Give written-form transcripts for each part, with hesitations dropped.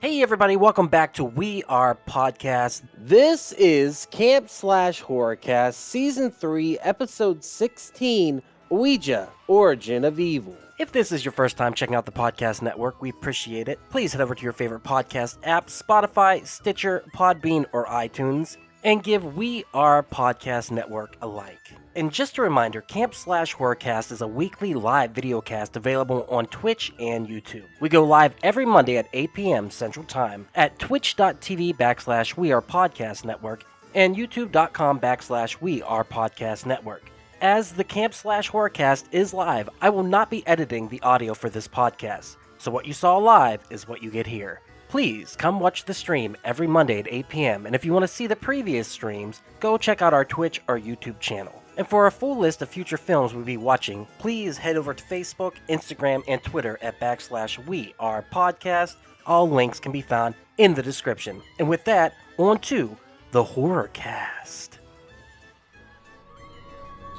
Hey everybody, welcome back to We Are Podcast. This is Camp Slash Horrorcast, Season 3, Episode 16, Ouija, Origin of Evil. If this is your first time checking out the podcast network, we appreciate it. Please head over to your favorite podcast app, Spotify, Stitcher, Podbean, or iTunes, and give We Are Podcast Network a like. And just a reminder, Camp Slash Horrorcast is a weekly live videocast available on Twitch and YouTube. We go live every Monday at 8 p.m. Central Time at twitch.tv/WeArePodcastNetwork and youtube.com/WeArePodcastNetwork. As the Camp Slash Horrorcast is live, I will not be editing the audio for this podcast. So what you saw live is what you get here. Please come watch the stream every Monday at 8 p.m. And if you want to see the previous streams, go check out our Twitch or YouTube channel. And for a full list of future films we'll be watching, please head over to Facebook, Instagram, and Twitter at /WeArePodcast. All links can be found in the description. And with that, on to the Horrorcast.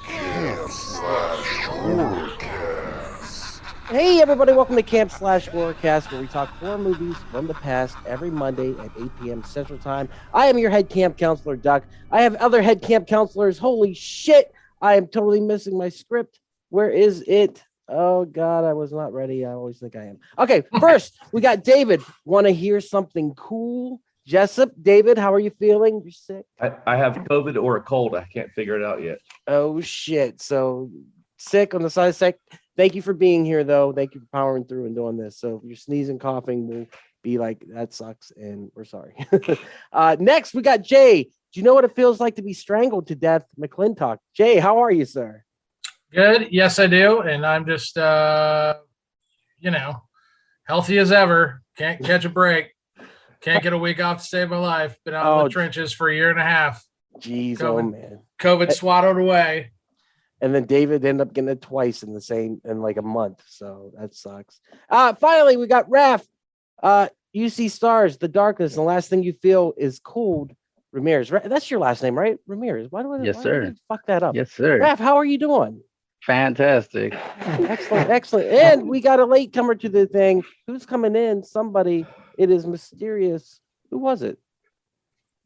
Camp Slash Horrorcast. Hey everybody, welcome to Camp Slash Horrorcast, where we talk horror movies from the past every Monday at 8 p.m. Central Time. I am your head camp counselor, Duck. I have other head camp counselors. Holy shit, I am totally missing my script. Where is it? Oh God, I was not ready. I always think I am. Okay, first, we got David. Want to hear something cool? Jessup, David, how are you feeling? You're sick? I have COVID or a cold. I can't figure it out yet. Oh shit, so sick on the side of sick. Thank you for being here, though. Thank you for powering through and doing this. So if you're sneezing, coughing, we'll be like, that sucks, and we're sorry. Next, we got Jay. Do you know what it feels like to be strangled to death? McClintock. Jay, how are you, sir? Good. Yes, I do. And I'm just, healthy as ever. Can't catch a break. Can't get a week off to save my life. Been out in the trenches for a year and a half. Jeez, COVID, oh, man. COVID swatted away. And then David ended up getting it twice in like a month. So that sucks. Finally, we got Raph. You see stars, the darkness, and the last thing you feel is cold. Ramirez. That's your last name, right? Ramirez. Why do I fuck that up? Yes, sir. Raph, how are you doing? Fantastic. Excellent, excellent. And we got a late comer to the thing. Who's coming in? Somebody. It is mysterious. Who was it?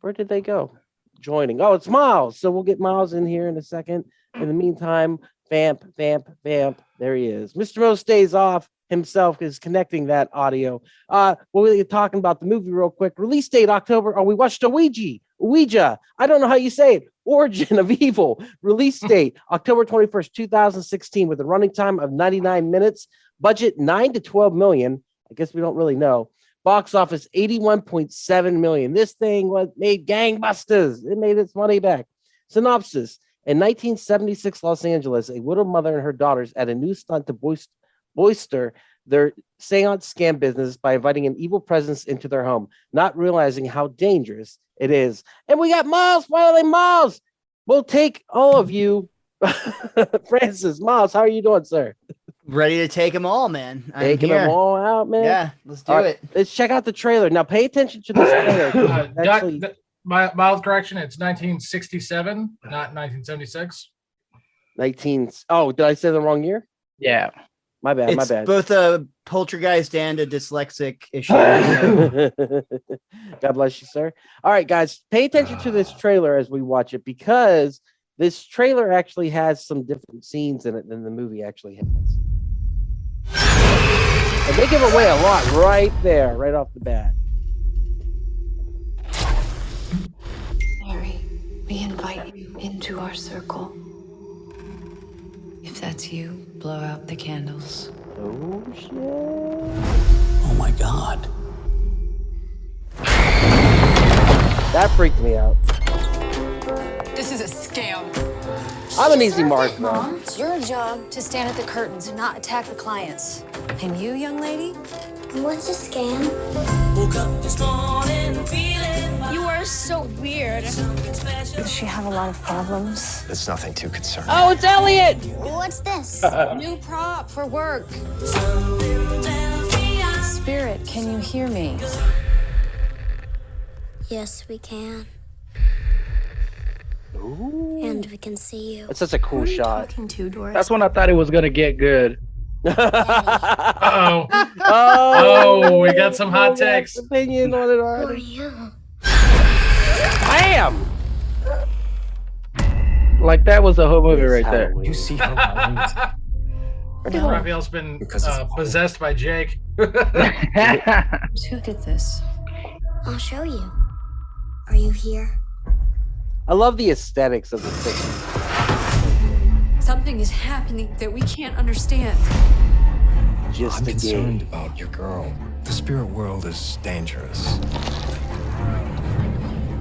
Where did they go? Joining. Oh, it's Miles. So we'll get Miles in here in a second. In the meantime, vamp. There he is. Mr. Mo stays off himself is connecting that audio. We're talking about the movie real quick. Release date October. Oh, we watched Ouija. I don't know how you say it. Origin of Evil. Release date October 21st, 2016, with a running time of 99 minutes. Budget 9 to 12 million. I guess we don't really know. Box office 81.7 million. This thing made gangbusters. It made its money back. Synopsis. In 1976 Los Angeles, a widow mother and her daughters add a new stunt to bolster their seance scam business by inviting an evil presence into their home, not realizing how dangerous it is. And we got Miles. Finally, Miles. We'll take all of you. Francis, Miles, how are you doing, sir? Ready to take them all, man. Taking them all out, man. Yeah, let's do it. Let's check out the trailer. Now, pay attention to this trailer. My mild correction, it's 1967, not 1976. Oh, did I say the wrong year? Yeah. My bad. It's both a poltergeist and a dyslexic issue. God bless you, sir. All right, guys, pay attention to this trailer as we watch it, because this trailer actually has some different scenes in it than the movie actually has. And they give away a lot right there, right off the bat. Mary, we invite you into our circle. If that's you, blow out the candles. Oh, shit. Oh, my God. That freaked me out. This is a scam. I'm an easy mark, Mom. It's your job to stand at the curtains and not attack the clients. And you, young lady? What's a scam? Woke up this morning feeling You are so weird. Does she have a lot of problems? It's nothing too concerning. Oh, it's Elliot! What's this? New prop for work. something tells me I'm Spirit, can you hear me? Yes, we can. Ooh. And we can see you. That's such a cool shot. Talking to, Doris? That's when I thought it was gonna get good. Uh-oh. Oh, we got some hot takes. Opinion on it Who are already. you? Bam! Like that was a whole movie It's right there. Halloween. You see how I Raphael's been possessed by Jake. Who did this? I'll show you. Are you here? I love the aesthetics of the 60s. Something is happening that we can't understand. Just I'm a concerned game. about your girl. The spirit world is dangerous.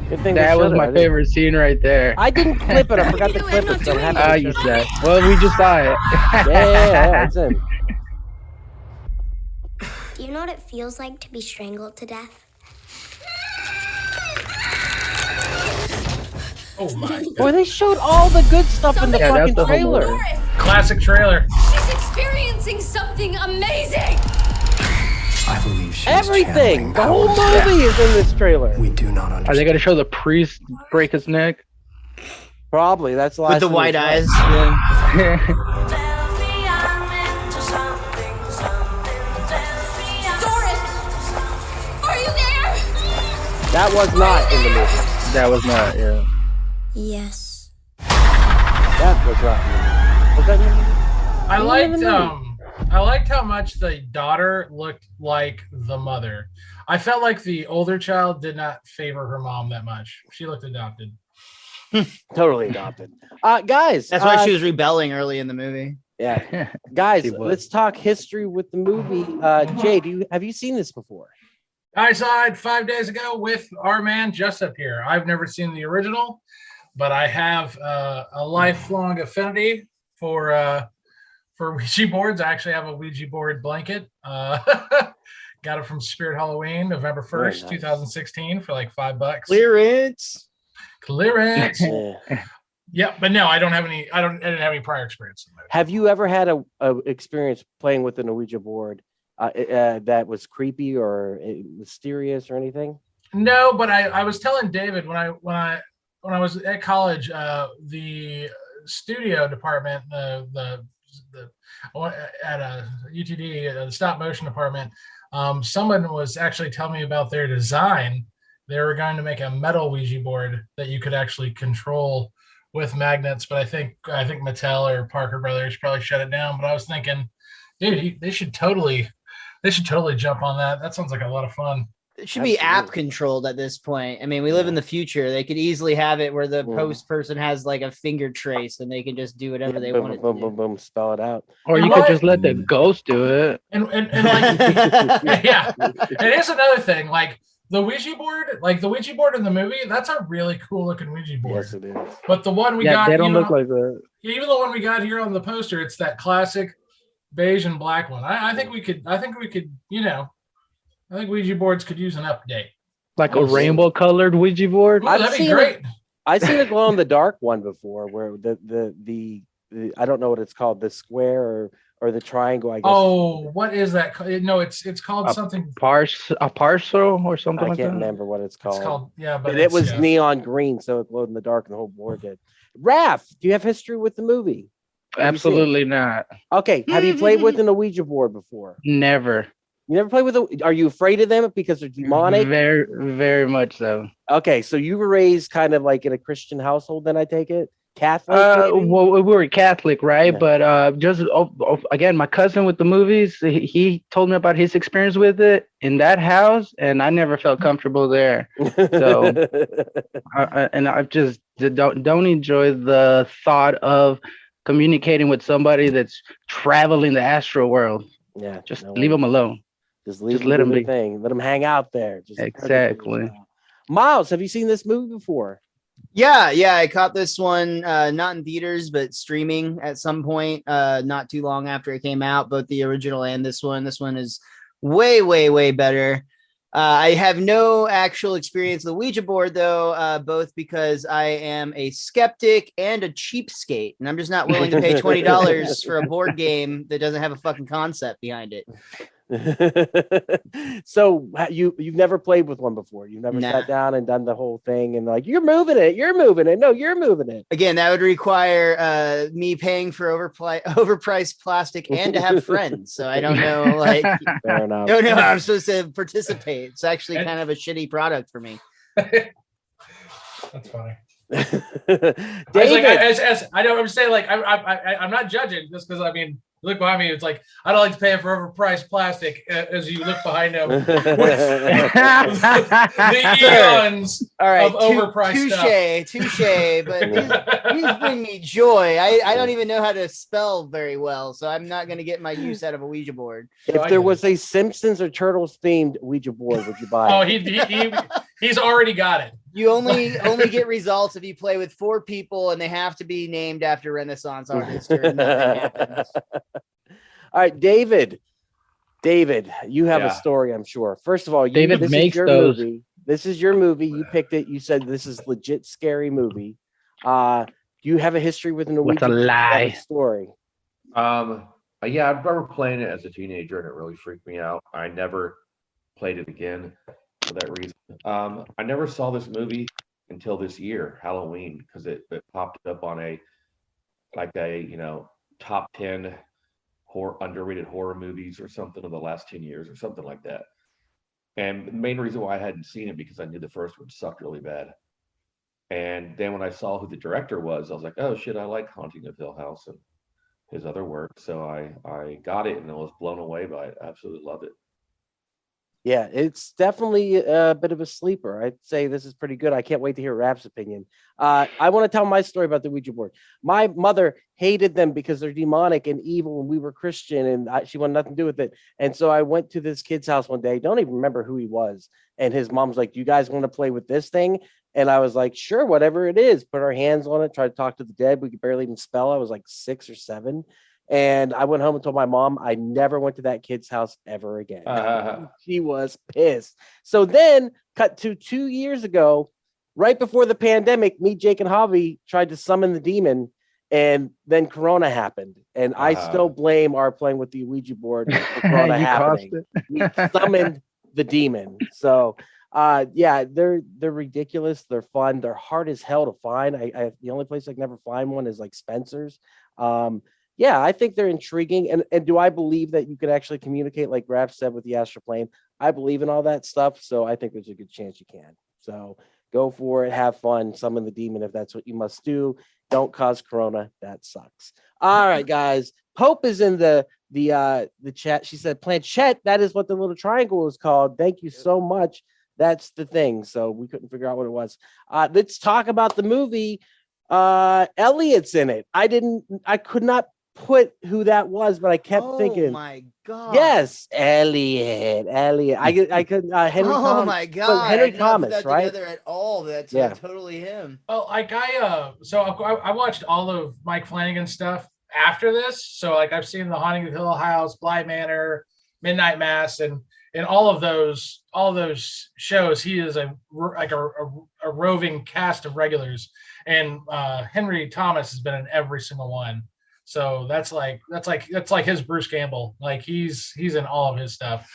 Good thing That they was showed my it. favorite scene right there. I didn't clip it. I forgot to clip it. So I'm happy they You showed said. Well, we just saw it. it. Yeah, it's him. Do you know what it feels like to be strangled to death? Oh my Boy, they showed all the good stuff in the Yeah, that's fucking the whole trailer. movie. Classic trailer. She's experiencing something amazing. I believe she's Everything. channeling The whole powers movie is in this trailer. we do not Are they understand. gonna show the priest break his neck? Probably. That's the last With the thing white we saw. eyes. Yeah. Tells me I'm into something, tells me I'm Doris, are you there? That was not in the movie. That was not. Yeah. Yes. That was not in the movie. Was that in the movie? I liked how much the daughter looked like the mother. I felt like the older child did not favor her mom that much. She looked adopted. Totally adopted. Guys. That's why she was rebelling early in the movie. Yeah. Guys, She was. let's talk history with the movie. Jay, have you seen this before? I saw it 5 days ago with our man Jessup here. I've never seen the original, but I have a lifelong affinity for Ouija boards. I actually have a Ouija board blanket. Got it from Spirit Halloween, November 1st, nice. 2016 for like $5. Clearance. Clearance. Yeah. Yeah, but no, I didn't have any prior experience. Have you ever had a experience playing with an Ouija board that was creepy or mysterious or anything? No, but I was telling David when I was at college, the studio department, the at a UTD, the stop motion department, someone was actually telling me about their design. They were going to make a metal Ouija board that you could actually control with magnets, but I think Mattel or Parker Brothers probably shut it down. But I was thinking, dude, they should totally jump on that. That sounds like a lot of fun. It should be app Absolutely. controlled at this point. I mean, we live in the future. They could easily have it where the post person has like a finger trace and they can just do whatever they boom, want it boom, to boom, do. boom, spell it out. Or you You could know just let the ghost do it. And like, yeah, and here's another thing, like the Ouija board in the movie, that's a really cool looking Ouija board. Yes, it is. But the one we Yeah, got, they don't even, look like that. even the one we got here on the poster, it's that classic beige and black one. I think we could, I think Ouija boards could use an update. Like a Absolutely. rainbow colored Ouija board. Ooh, I've that'd be seen great. I've seen a glow in the dark one before, where the I don't know what it's called, the square or the triangle. I guess. Oh, what is that? No, it's called A something. a parcel or something I like can't that. remember what it's called. It's called but But it it's- was yeah. neon green, so it glowed in the dark, and the whole board did. Raph, do you have history with the movie? Have you seen it? Absolutely not. Okay, have you played with an Ouija board before? Never. You never played with Are you afraid of them because they're demonic? Very, very much so. Okay, so you were raised kind of like in a Christian household, then I take it? Catholic? maybe? Well, we were Catholic, right? Yeah. But just again, my cousin with the movies, he told me about his experience with it in that house, and I never felt comfortable there. So, and I just don't enjoy the thought of communicating with somebody that's traveling the astral world. yeah, Just no leave way. them alone. Just leave let them them do be. their thing. Let them hang out there. Just Exactly. Miles, have you seen this movie before? Yeah, I caught this one not in theaters, but streaming at some point not too long after it came out, both the original and this one. This one is way, way, way better. I have no actual experience with the Ouija board, though, both because I am a skeptic and a cheapskate, and I'm just not willing to pay $20 for a board game that doesn't have a fucking concept behind it. So you've never played with one before. You've never Nah. sat down and done the whole thing and like you're moving it. No, you're moving it. Again, that would require me paying for overpriced plastic and to have friends. So I don't know, like, Fair enough. don't know how I'm supposed to participate. It's actually kind of a shitty product for me. That's funny. David, I'm saying, like, I'm not judging just because, I mean, look behind me. It's like I don't like to pay for overpriced plastic as you look behind him. The eons All right, of overpriced stuff. touche. But these bring me joy. I don't even know how to spell very well, so I'm not going to get my use out of a Ouija board. if there was a Simpsons or Turtles themed Ouija board, would you buy Oh, it? he's already got it. You only get results if you play with 4 people and they have to be named after Renaissance artists or nothing happens. All right, David, you have a Yeah. story, I'm sure. First of all, David this makes is your those. movie. This is your movie. You picked it. You said this is legit scary movie. Do you have a history with an What's a Ouija lie? story? Yeah, I remember playing it as a teenager and it really freaked me out. I never played it again for that reason. I never saw this movie until this year, Halloween, because it popped up on a top 10 underrated horror movies or something of the last 10 years or something like that. And the main reason why I hadn't seen it because I knew the first one sucked really bad. And then when I saw who the director was, I was like, oh shit, I like Haunting of Hill House and his other work. So I got it and I was blown away by it. I absolutely loved it. Yeah, it's definitely a bit of a sleeper. I'd say this is pretty good. I can't wait to hear Rap's opinion. I want to tell my story about the Ouija board. My mother hated them because they're demonic and evil, and we were Christian, and she wanted nothing to do with it. And so I went to this kid's house one day. Don't even remember who he was. And his mom's like, "Do you guys want to play with this thing?" And I was like, "Sure, whatever it is." Put our hands on it, tried to talk to the dead. We could barely even spell. I was like 6 or 7. And I went home and told my mom I never went to that kid's house ever again. She was pissed. So then, cut to 2 years ago, right before the pandemic, me, Jake, and Javi tried to summon the demon, and then Corona happened. And I still blame our playing with the Ouija board for Corona happening. We summoned the demon. So, yeah, they're ridiculous. They're fun. They're hard as hell to find. I the only place I can never find one is like Spencer's. Yeah, I think they're intriguing. And do I believe that you could actually communicate, like Raph said, with the astral plane? I believe in all that stuff. So I think there's a good chance you can. So go for it. Have fun. Summon the demon if that's what you must do. Don't cause Corona. That sucks. All right, guys. Pope is in the chat. She said planchette. That is what the little triangle is called. Thank you so much. That's the thing. So we couldn't figure out what it was. Let's talk about the movie. Elliot's in it. I could not put who that was, but I kept thinking, oh my god, yes, Elliot. I couldn't Henry oh Thomas. my god, Henry I did not Thomas, put that right? together at all. That's Yeah. totally him. Well, like I watched all of Mike Flanagan stuff after this. So like I've seen The Haunting of Hill House, Bly Manor, Midnight Mass, and all of those shows. He is a roving cast of regulars, and Henry Thomas has been in every single one. So that's like his Bruce Campbell. Like he's in all of his stuff.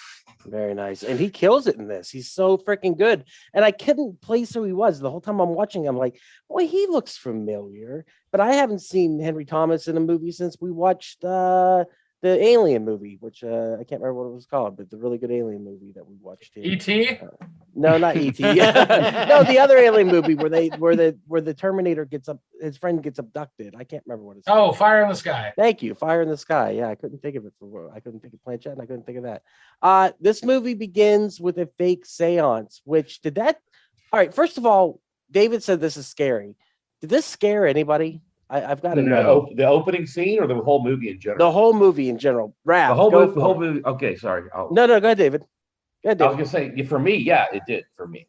Very nice. And he kills it in this. He's so freaking good. And I couldn't place who he was. The whole time I'm watching, I'm like, boy, he looks familiar. But I haven't seen Henry Thomas in a movie since we watched the Alien movie, which I can't remember what it was called, but the really good Alien movie that we watched here. E.T.? No, not E.T. No, the other Alien movie where the Terminator gets up, his friend gets abducted. I can't remember what it's called. Oh, Fire in the Sky. Thank you, Fire in the Sky. Yeah, I couldn't think of it I couldn't think of Planchette, and I couldn't think of that. This movie begins with a fake seance, all right, first of all, David said this is scary. Did this scare anybody? I've got to know. The opening scene or the whole movie in general? The whole movie in general. Raph, The whole movie. Okay, sorry. No, go ahead, David. I was gonna say for me, yeah, it did for me.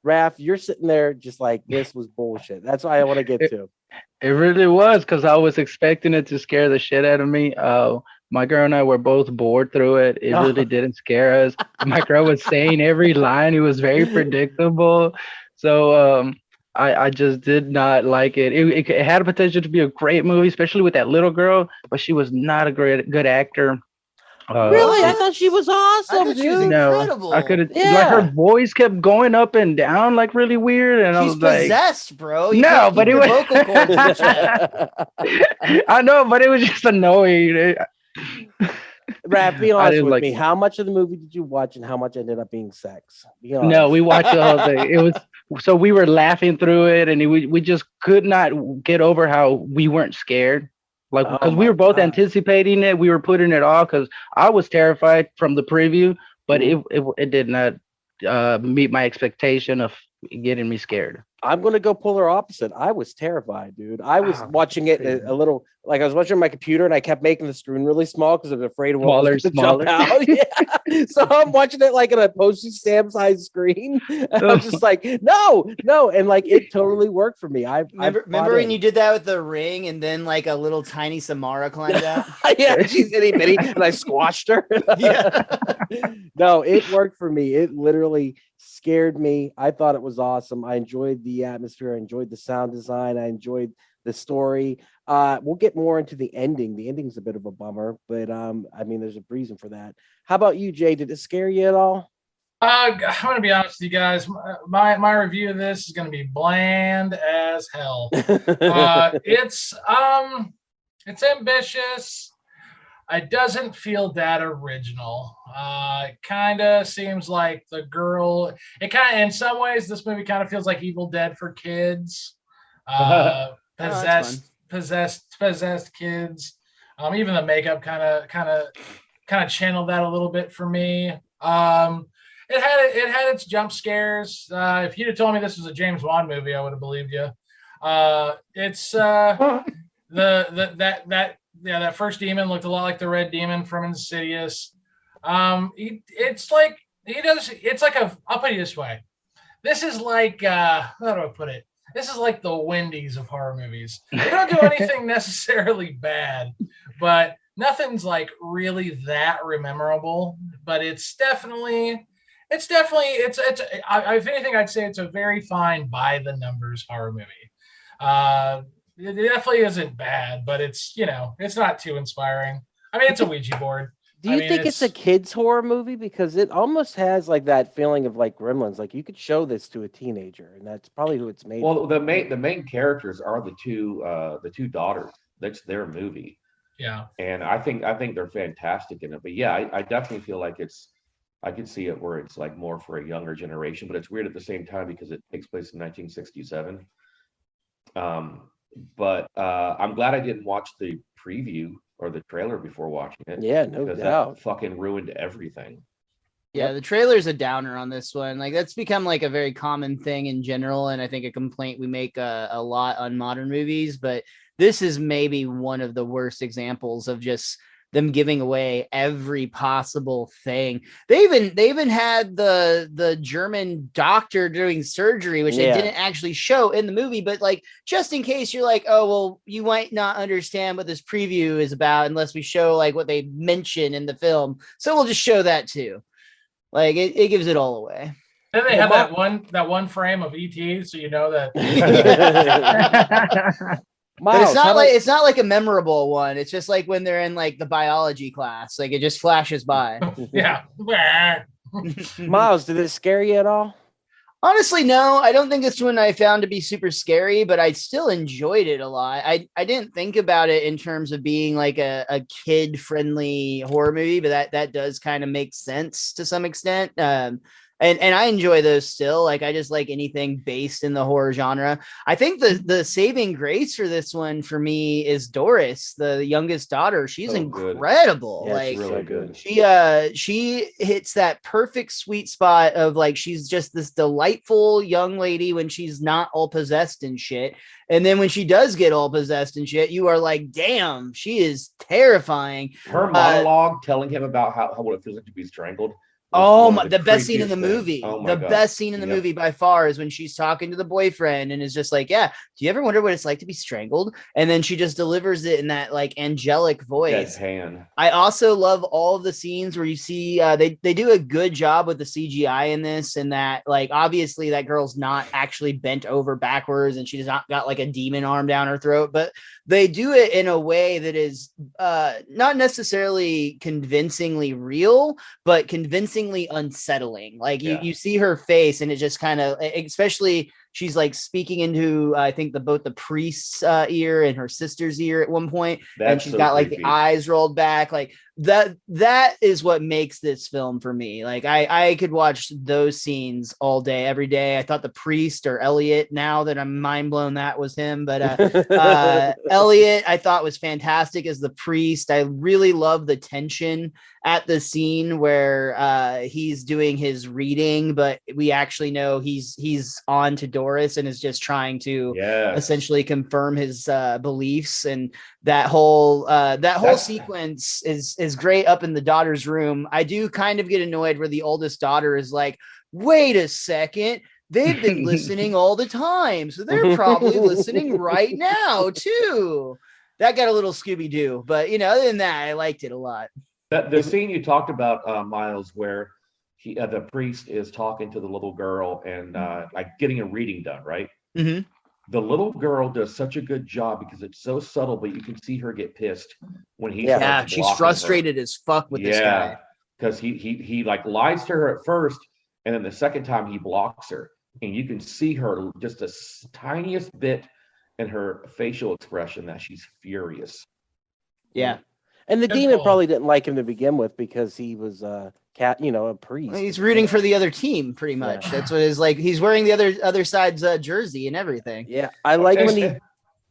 Raph, you're sitting there just like this was bullshit. That's what I want to get to. It really was, because I was expecting it to scare the shit out of me. My girl and I were both bored through it. It really didn't scare us. My girl was saying every line. It was very predictable. So I just did not like it. It had a potential to be a great movie, especially with that little girl, but she was not a good actor. Really? I thought she was I awesome, thought she was dude. incredible. I could have like Yeah. her voice kept going up and down like really weird, and I She's was like, possessed, bro. You No, can't but keep it your was- vocal cords in check. I know, but it was just annoying. Raph, be I honest didn't with like me. it. How much of the movie did you watch, and how much ended up being sex? Be honest. No, we watched the whole thing. It was so we were laughing through it, and we just could not get over how we weren't scared. Like Oh because we my were both God. anticipating it, we were putting it off because I was terrified from the preview, but it did not meet my expectation of getting me scared. I'm gonna go polar opposite. I was terrified, dude. I was Ah, watching it crazy. a little, like I was watching on my computer, and I kept making the screen really small because I was afraid of what Smaller, was going to jump smaller. out. Yeah. So I'm watching it like on a postage stamp size screen. And I'm just like, no, and like it totally worked for me. Remember when you did that with the ring, and then like a little tiny Samara climbed out? Yeah, she's itty bitty, and I squashed her. Yeah. No, it worked for me. It literally scared me. I thought it was awesome. I enjoyed the atmosphere. I enjoyed the sound design. I enjoyed the story. We'll get more into the ending. The ending's a bit of a bummer, but I mean, there's a reason for that. How about you, Jay? Did it scare you at all? I'm gonna be honest with you guys. My review of this is gonna be bland as hell. It's ambitious. It doesn't feel that original. It kind of seems like the girl. It kind of, in some ways, this movie kind of feels like Evil Dead for kids. Possessed kids. Even the makeup kind of channeled that a little bit for me. It had its jump scares. If you'd have told me this was a James Wan movie, I would have believed you. It's that first demon looked a lot like the red demon from Insidious. I'll put it this way. This is like how do I put it? This is like the Wendy's of horror movies. They don't do anything necessarily bad, but nothing's like really that memorable. But it's definitely if anything, I'd say it's a very fine by the numbers horror movie. It definitely isn't bad, but it's not too inspiring. I mean, it's a Ouija board. Do you think it's a kids horror movie? Because it almost has like that feeling of like Gremlins. Like you could show this to a teenager, and that's probably who it's made. Well, the main characters are the two daughters. That's their movie. Yeah. And I think they're fantastic in it. But yeah, I definitely feel like I could see it where it's like more for a younger generation, but it's weird at the same time because it takes place in 1967. But I'm glad I didn't watch the preview or the trailer before watching it. Yeah, no because doubt. that fucking ruined everything. Yeah, the trailer's a downer on this one. Like that's become like a very common thing in general, and I think a complaint we make a lot on modern movies. But this is maybe one of the worst examples of just them giving away every possible thing. They even had the German doctor doing surgery, which they didn't actually show in the movie, but like just in case you're like, oh well, you might not understand what this preview is about unless we show like what they mention in the film. So we'll just show that too. Like it gives it all away. Then they have that one frame of ET, so you know that. But it's not like a memorable one. It's just like when they're in like the biology class, like it just flashes by. Yeah. Miles, did it scare you at all? Honestly, no. I don't think this one I found to be super scary, but I still enjoyed it a lot. I didn't think about it in terms of being like a kid-friendly horror movie, but that does kind of make sense to some extent. And I enjoy those still. Like I just like anything based in the horror genre. I think the saving grace for this one for me is Doris, the youngest daughter. She's incredible. Yeah, like she's really good. She hits that perfect sweet spot of like she's just this delightful young lady when she's not all possessed and shit. And then when she does get all possessed and shit, you are like, damn, she is terrifying. Her monologue telling him about what it feels like to be strangled Oh one my! of The best scene in creepiest the things. movie. Oh my The God. best scene in the Yep. movie by far is when she's talking to the boyfriend and is just like, "Yeah, do you ever wonder what it's like to be strangled?" And then she just delivers it in that like angelic voice. Deadpan. I also love all of the scenes where you see they do a good job with the CGI in this, and that like obviously that girl's not actually bent over backwards and she's not got like a demon arm down her throat, but they do it in a way that is not necessarily convincingly real, but convincingly unsettling. Like you see her face and it just kind of, especially she's like speaking into I think both the priest's ear and her sister's ear at one point, and she's so got like creepy. the eyes rolled back. Like that is what makes this film for me. Like I could watch those scenes all day, every day. I thought the priest, or Elliot, now that I'm mind blown that was him, but Elliot I thought was fantastic as the priest. I really love the tension at the scene where he's doing his reading, but we actually know he's on to Doris and is just trying to essentially confirm his beliefs. And that whole sequence is great up in the daughter's room. I do kind of get annoyed where the oldest daughter is like, wait a second, they've been listening all the time, so they're probably listening right now too. That got a little Scooby-Doo, but other than that, I liked it a lot. The scene you talked about, Miles, where the priest is talking to the little girl and like getting a reading done, right? Mm-hmm. The little girl does such a good job because it's so subtle, but you can see her get pissed when he she's frustrated as fuck with this guy, because he like lies to her at first, and then the second time he blocks her, and you can see her just the tiniest bit in her facial expression that she's furious. Yeah. And the demon probably didn't like him to begin with because he was a priest. Well, he's rooting for the other team, pretty much. That's what it's like. He's wearing the other side's jersey and everything. Yeah, I like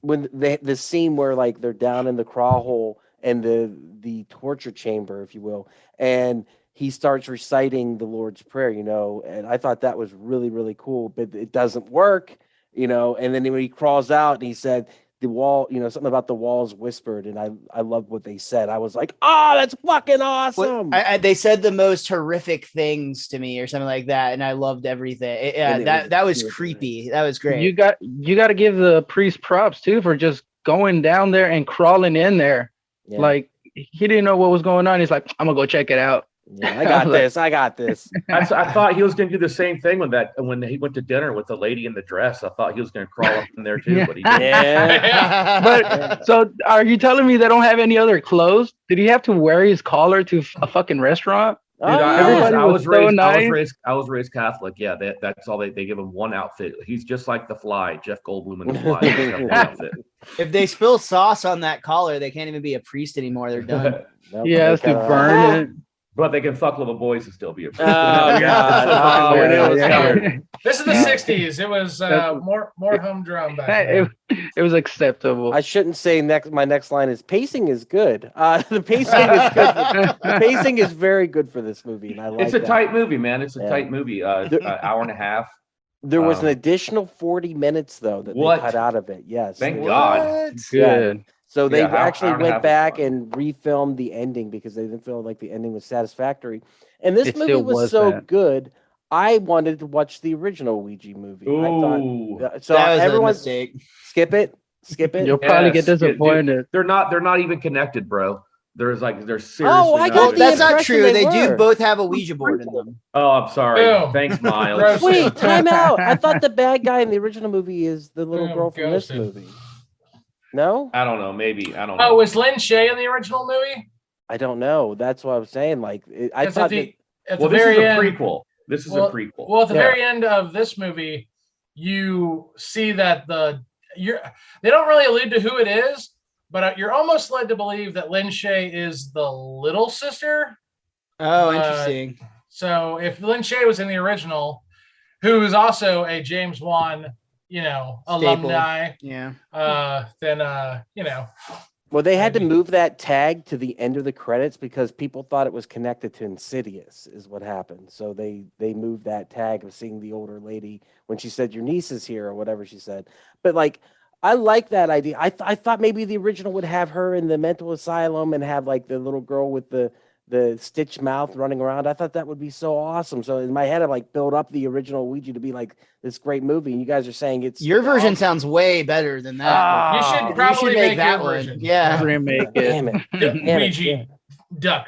when the scene where like they're down in the crawl hole and the torture chamber, if you will, and he starts reciting the Lord's Prayer, and I thought that was really, really cool, but it doesn't work, and then when he crawls out and he said, the wall, something about the walls whispered, and I loved what they said. I was like, oh, that's fucking awesome. They said the most horrific things to me or something like that, and I loved everything. That was creepy. That was great. You got to give the priest props too for just going down there and crawling in there. Yeah. Like he didn't know what was going on. He's like, I'm gonna go check it out. Yeah, I got this. I got this. I thought he was going to do the same thing when he went to dinner with the lady in the dress. I thought he was going to crawl up in there too, but he didn't. Yeah. But so are you telling me they don't have any other clothes? Did he have to wear his collar to a fucking restaurant? Dude, I was raised Catholic. Yeah, that's all they give him one outfit. He's just like the Fly, Jeff Goldblum in the Fly. Just have one outfit. If they spill sauce on that collar, they can't even be a priest anymore. They're done. Has to burn it. But they can fuck little boys and still be a priest. Oh, God. This is the 60s. It was more humdrum back then. It was acceptable. I shouldn't say my next line is pacing is good. The pacing is good. The pacing is very good for this movie, and I like It's a tight movie, man. It's a tight movie. An hour and a half. There was an additional 40 minutes though that they cut out of it. Yes. Thank God. Good. Yeah. So they actually went back and refilmed the ending because they didn't feel like the ending was satisfactory. And this movie was so good, I wanted to watch the original Ouija movie. Ooh. I thought, so everyone skip it. You'll probably get disappointed. They're not even connected, bro. There's seriously. Oh, I got that's not true. They do both have a Ouija board in them. Oh, I'm sorry. Boom. Thanks, Miles. Wait, time out. I thought the bad guy in the original movie is the little girl from this movie. No? I don't know. Maybe. I don't know. Oh, was Lynn Shay in the original movie? I don't know. That's what I was saying. Like, I It's thought this is a prequel. This is a prequel. Well, at the very end of this movie, you see that they don't really allude to who it is, but you're almost led to believe that Lynn Shay is the little sister. Oh, interesting. So if Lynn Shay was in the original, who is also a James Wan, alumni, then Well, they had to move that tag to the end of the credits because people thought it was connected to Insidious, is what happened. So they moved that tag of seeing the older lady when she said your niece is here or whatever she said. But like, I like that idea. I thought maybe the original would have her in the mental asylum and have like the little girl with the the Stitch mouth running around. I thought that would be so awesome. So in my head, I like build up the original Ouija to be like this great movie. And you guys are saying it's Your version sounds way better than that. Ah, You should probably make that your one. version. Yeah. Remake it. damn it. Damn it, Ouija yeah. Duck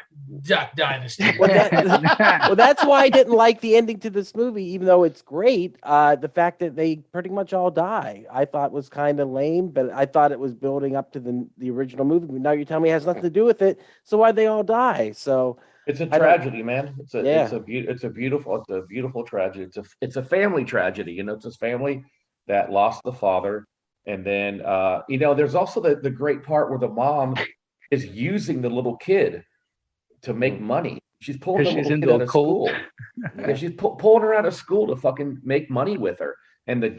Dynasty. Well, well, that's why I didn't like the ending to this movie, even though it's great. The fact that they pretty much all die, I thought was kind of lame, but I thought it was building up to the original movie. But now you're telling me it has nothing to do with it, so why'd they all die? So It's a I don't- tragedy, man. Yeah. It's a beautiful tragedy. It's a family tragedy. You know, it's this family that lost the father, and then there's also the great part where the mom is using the little kid to make money. She's pulling the 'Cause she's little into kid a out of cult. school. And she's pulling her out of school to fucking make money with her. And the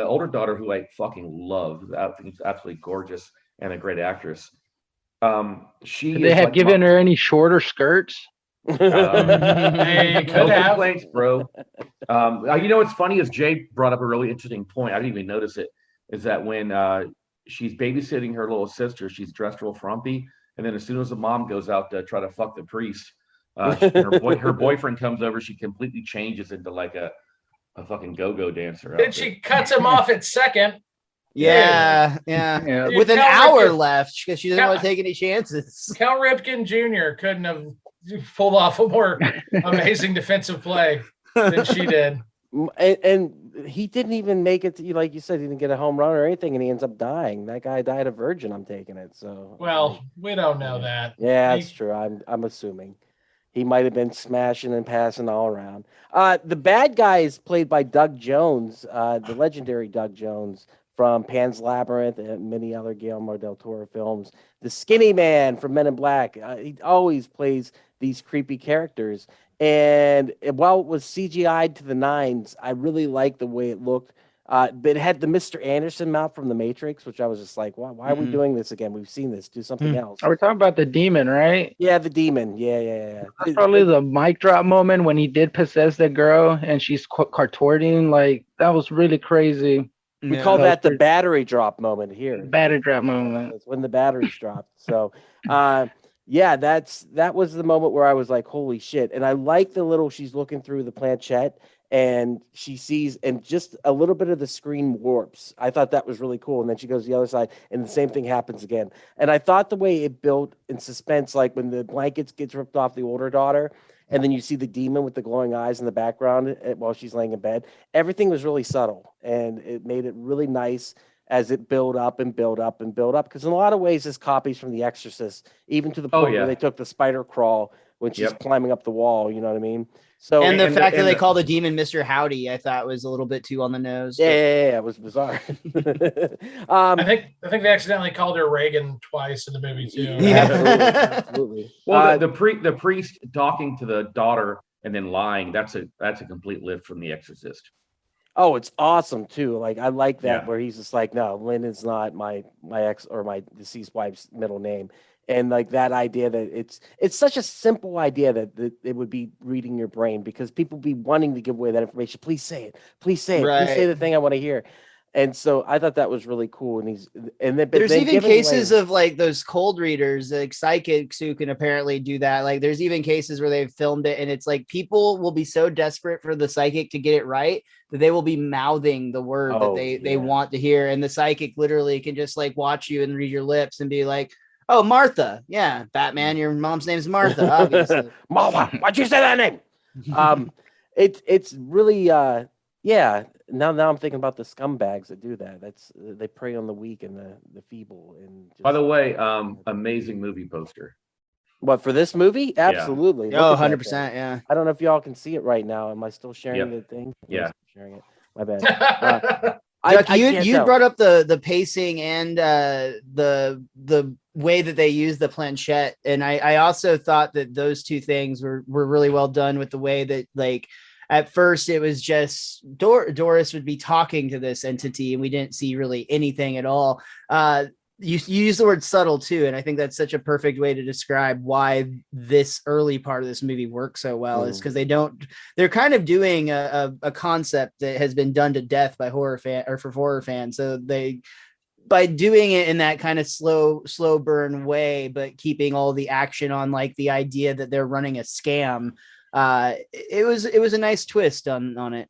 older daughter, who I fucking love, I think is absolutely gorgeous and a great actress. She Could they have given her any shorter skirts? They could no have. complaints, bro. What's funny is Jay brought up a really interesting point. I didn't even notice it. Is that when she's babysitting her little sister, she's dressed real frumpy, and then as soon as the mom goes out to try to fuck the priest, her boyfriend comes over. She completely changes into like a fucking go-go dancer. Then she cuts him off at second. Yeah. Dude, With an Cal hour Ripken- left because she doesn't want to take any chances. Cal Ripken Jr. couldn't have pulled off a more amazing defensive play than she did. and he didn't even make it to, like you said, he didn't get a home run or anything, and he ends up dying. That guy died a virgin. I'm taking it. So Well, we don't know that. yeah, that's true. I'm assuming he might have been smashing and passing all around. The bad guy is played by Doug Jones, the legendary Doug Jones from Pan's Labyrinth and many other Guillermo del Toro films. The skinny man from Men in Black. He always plays these creepy characters. And while it was CGI'd to the nines, I really liked the way it looked. But it had the Mr. Anderson mouth from The Matrix, which I was just like, why are we doing this again? We've seen this. Do something else. Are we talking about the demon, right? Yeah, the demon. Yeah. That's probably the mic drop moment when he did possess the girl and she's cartorting. Like, that was really crazy. We call that the battery drop moment here. Battery drop moment. That's when the batteries dropped. So, that was the moment where I was like, holy shit. And I like the little, she's looking through the planchette and she sees, and just a little bit of the screen warps. I thought that was really cool. And then she goes to the other side and the same thing happens again. And I thought the way it built in suspense, like when the blankets gets ripped off the older daughter, and then you see the demon with the glowing eyes in the background while she's laying in bed. Everything was really subtle, and it made it really nice as it built up and built up and built up. Because in a lot of ways, this copies from The Exorcist, even to the point where they took the spider crawl when she's climbing up the wall. You know what I mean? So and the fact that they call the demon Mr. Howdy, I thought was a little bit too on the nose. Yeah, it was bizarre. I think they accidentally called her Reagan twice in the movie too. Absolutely. Well, the priest talking to the daughter and then lying, that's a complete lift from The Exorcist. Oh, it's awesome too. Like I like that where he's just like, no, Lynn is not my ex or my deceased wife's middle name. And like that idea that it's such a simple idea that it would be reading your brain, because people be wanting to give away that information. Please say it. Please say it. Right. Please say the thing I want to hear. And so I thought that was really cool. And then there's even cases of like those cold readers, like psychics who can apparently do that. Like there's even cases where they've filmed it, and it's like people will be so desperate for the psychic to get it right that they will be mouthing the word that they want to hear, and the psychic literally can just like watch you and read your lips and be like, "Oh, Martha, yeah, Batman, your mom's name is Martha, obviously." Martha, why'd you say that name? It's really Now I'm thinking about the scumbags that do that. They prey on the weak and the feeble. And by the way, amazing movie poster. What, for this movie? Absolutely. Yeah. Oh, 100%. Yeah. I don't know if y'all can see it right now. Am I still sharing the thing? Yeah. I'm sharing it. My bad. Chuck, I you can't brought up the pacing and the way that they use the planchette, and I also thought that those two things were really well done with the way that, like, at first it was just Doris would be talking to this entity and we didn't see really anything at all. You use the word subtle too, and I think that's such a perfect way to describe why this early part of this movie works so well. Is because they're kind of doing a concept that has been done to death by horror fans. So by doing it in that kind of slow burn way, but keeping all the action on like the idea that they're running a scam. It was a nice twist on it.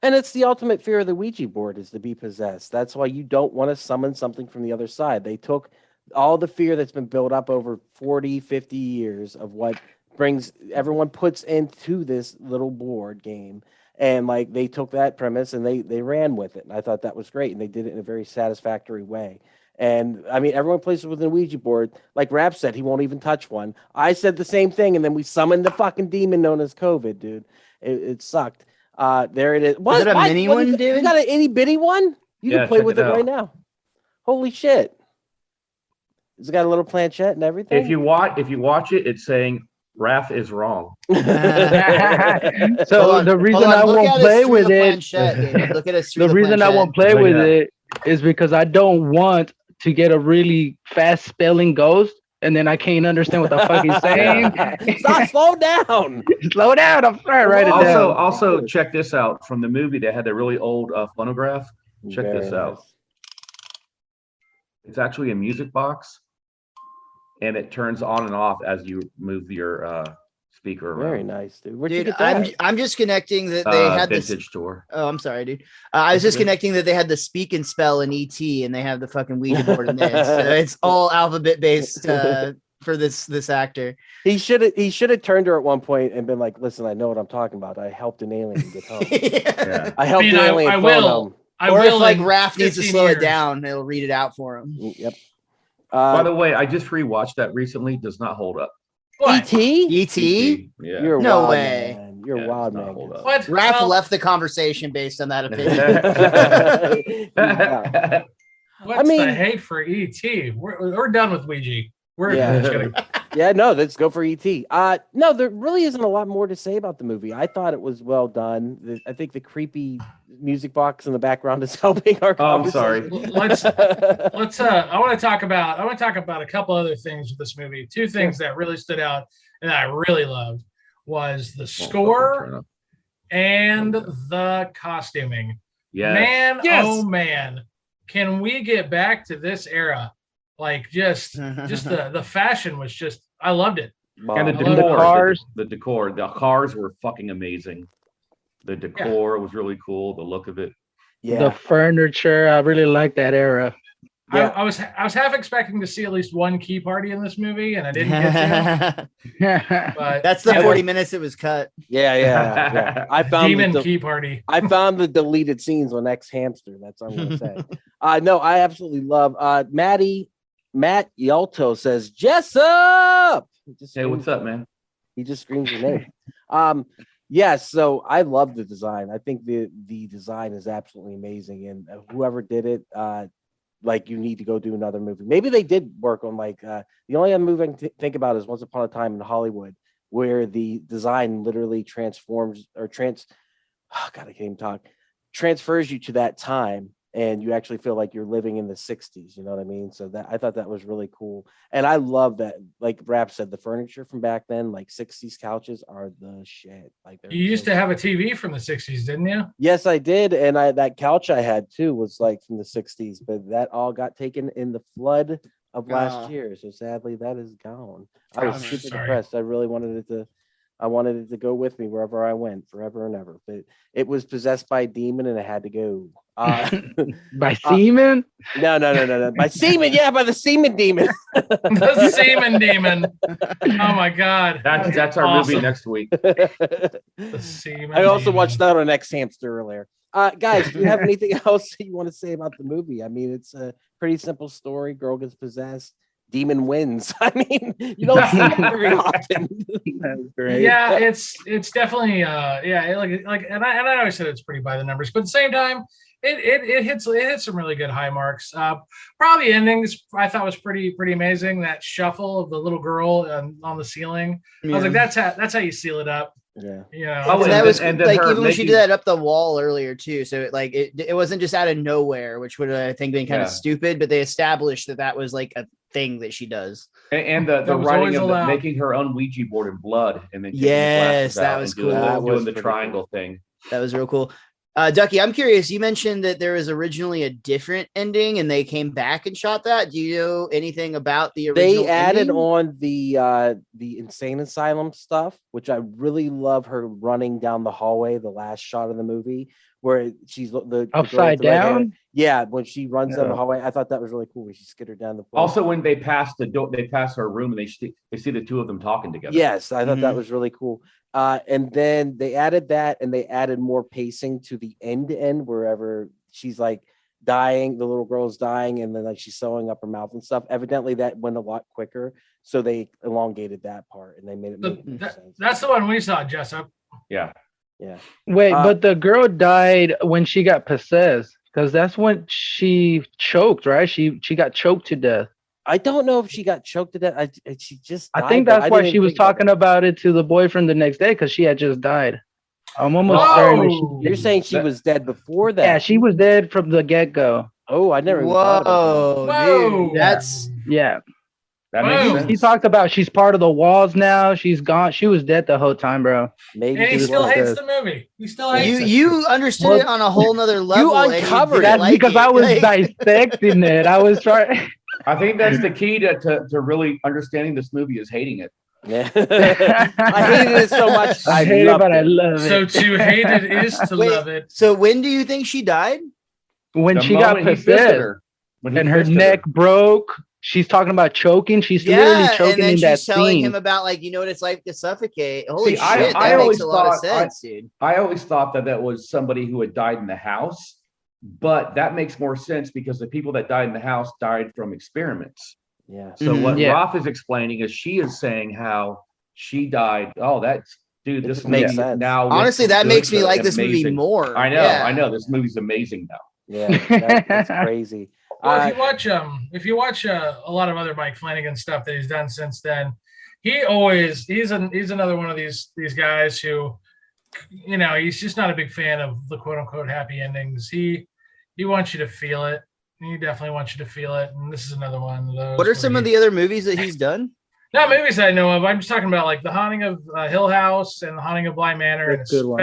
And it's the ultimate fear of the Ouija board is to be possessed. That's why you don't want to summon something from the other side. They took all the fear that's been built up over 40, 50 years of what everyone puts into this little board game. And like they took that premise and they ran with it. And I thought that was great. And they did it in a very satisfactory way. And I mean, everyone plays with an Ouija board. Like Rap said, he won't even touch one. I said the same thing. And then we summoned the fucking demon known as COVID, dude. It sucked. There it is. What, is it a mini one, dude? You got an itty bitty one? You can play with it right now. Holy shit. It's got a little planchette and everything. If you watch it, it's saying Raph is wrong. So the reason I won't play with it, look at us through the reason I won't play with it is because I don't want to get a really fast spelling ghost and then I can't understand what the fuck he's saying. Stop, slow down. Slow down. I'm sorry, write it down. Also, check this out from the movie. They had a really old phonograph. Check this out. Nice. It's actually a music box, and it turns on and off as you move your speaker around. Very nice, dude. Where'd you Dude, get that? I'm just connecting that they had this vintage store. Oh, I'm sorry, dude. I was just connecting that they had the speak and spell in ET, and they have the fucking Ouija board in this. So it's all alphabet based for this actor. He should have turned her at one point and been like, "Listen, I know what I'm talking about. I helped an alien get home. Yeah. I helped an alien I phone will. home." Or if like Raph needs to 15 slow years. it down, it'll read it out for him. Yep. By the way, I just rewatched that recently. Does not hold up. ET? ET? Yeah. You're No wild, way. man. You're Yeah, wild, does not man. hold up. What? Raph Well, left the conversation based on that opinion. Yeah. what's I mean- the hate for ET? We're done with Ouija. We're Yeah. just kidding. Yeah, no, let's go for ET. No, there really isn't a lot more to say about the movie. I thought it was well done. I think the creepy music box in the background is helping our Oh, I'm sorry. conversation. Let's I want to talk about a couple other things with this movie. Two things that really stood out and that I really loved was the score and the costuming. Yeah. Man, Yes. oh man. Can we get back to this era? Like just the fashion was just I loved it. And the I love decor, cars. the cars were fucking amazing. The decor was really cool. The look of it. Yeah. The furniture, I really like that era. Yeah. I was half expecting to see at least one key party in this movie, and I didn't get to. But That's the yeah, 40 minutes it was cut. Yeah. I found demon the key party. I found the deleted scenes on X Hamster. That's what I'm gonna say. No, I absolutely love Matt Yalto says, Jessup. Hey, what's up, man? He just screams your name. Yes, so I love the design. I think the design is absolutely amazing, and whoever did it, like you need to go do another movie. Maybe they did work on like the only other movie I can think about is Once Upon a Time in Hollywood, where the design literally transforms or I can't even talk. Transfers you to that time, and you actually feel like you're living in the 60s. You know what I mean? So that I thought that was really cool, and I love that. Like Rap said, the furniture from back then, like 60s couches, are the shit. Like You used to have a TV from the 60s, didn't you? Yes, I did, and that couch I had too was like from the 60s, but that all got taken in the flood of last year. So sadly, that is gone. I was Oh, super sorry. depressed. I really wanted it to. I wanted it to go with me wherever I went, forever and ever. But it was possessed by a demon, and it had to go. By semen? No. By semen, yeah, by the semen demon. The semen demon. Oh my god. That's our awesome. movie next week. The semen I also demon. watched that on X Hamster earlier. Guys, do you have anything else you want to say about the movie? I mean, it's a pretty simple story. Girl gets possessed, demon wins. I mean, you don't see it very often. That's great. Yeah, it's definitely and I always said it's pretty by the numbers, but at the same time, it hits some really good high marks. Probably endings I thought was pretty amazing. That shuffle of the little girl on the ceiling. I was like, that's how you seal it up. Yeah. You know. Oh, And that was and then like her even when she making- did that up the wall earlier too. So it wasn't just out of nowhere, which would I think been kind of stupid. But they established that was like a thing that she does. And the That was writing always of allowed. making her own Ouija board in blood, and then taking the Yes, glasses that out was and doing cool. the- That was doing the pretty triangle thing. That was real cool. Ducky, I'm curious. You mentioned that there was originally a different ending, and they came back and shot that. Do you know anything about the original? They added ending? on the insane asylum stuff, which I really love. Her running down the hallway, the last shot of the movie, where she's the girl with Upside the red hair. down? Yeah, when she runs down the Yeah. hallway, I thought that was really cool. When she skittered down the. Also, when they pass the door, they pass her room and they see the two of them talking together. Yes, I thought that Mhm. was really cool. And then they added that, and they added more pacing to the end, wherever she's like dying, the little girl's dying, and then like she's sewing up her mouth and stuff. Evidently, that went a lot quicker, so they elongated that part, and they made it make more sense. That's the one we saw, Jessup. Yeah. Yeah. Wait, Uh, but the girl died when she got possessed, because that's when she choked, right? She got choked to death. I don't know if she got choked to death. She just. I died, think but that's why didn't she was think about talking about it to the boyfriend the next day, because she had just died. I'm almost Whoa! certain that it. You're saying she That- was dead before that? yeah, she was dead from the get-go. Oh, I never. Even thought about that. Whoa, dude, that's Yeah. That makes Boom. sense. He talked about she's part of the walls now. She's gone. She was dead the whole time, bro. Maybe And he she was still like hates this. the movie. He still hates you. it. You understood Well, it on a whole nother level. and you uncovered didn't it. That's like because it. I was Like- dissecting it. I was trying. I think that's the key to really understanding this movie is hating it. Yeah. I hated it so much. I hate it, loved but I it. love So it. to hate it is to Wait, love it. So when do you think she died? When The she got moment he fisted possessed her, when he and her fisted neck broke, she's talking about choking. She's literally Yeah, and choking then in that she's telling scene. him about like, you know what it's like to suffocate. Holy See, I shit, that makes always a lot of thought- sense, dude. I always thought that was somebody who had died in the house, but that makes more sense because the people that died in the house died from experiments. Yeah. So Mhm. what Yeah. Roth is explaining is she is saying how she died. Oh, that's dude. It This just makes movie sense. now. went Honestly, from that good makes me to like this movie amazing. more. I know. Yeah. I know. This movie's amazing now. Yeah. That's crazy. Well, if you watch a lot of other Mike Flanagan stuff that he's done since then, he's another one of these guys who, you know, he's just not a big fan of the quote unquote happy endings. He wants you to feel it. He definitely wants you to feel it. And this is another one of those. What are some of the other movies that he's done? not movies I know of? I'm just talking about like The Haunting of Hill House and The Haunting of Bly Manor, and That's a good one.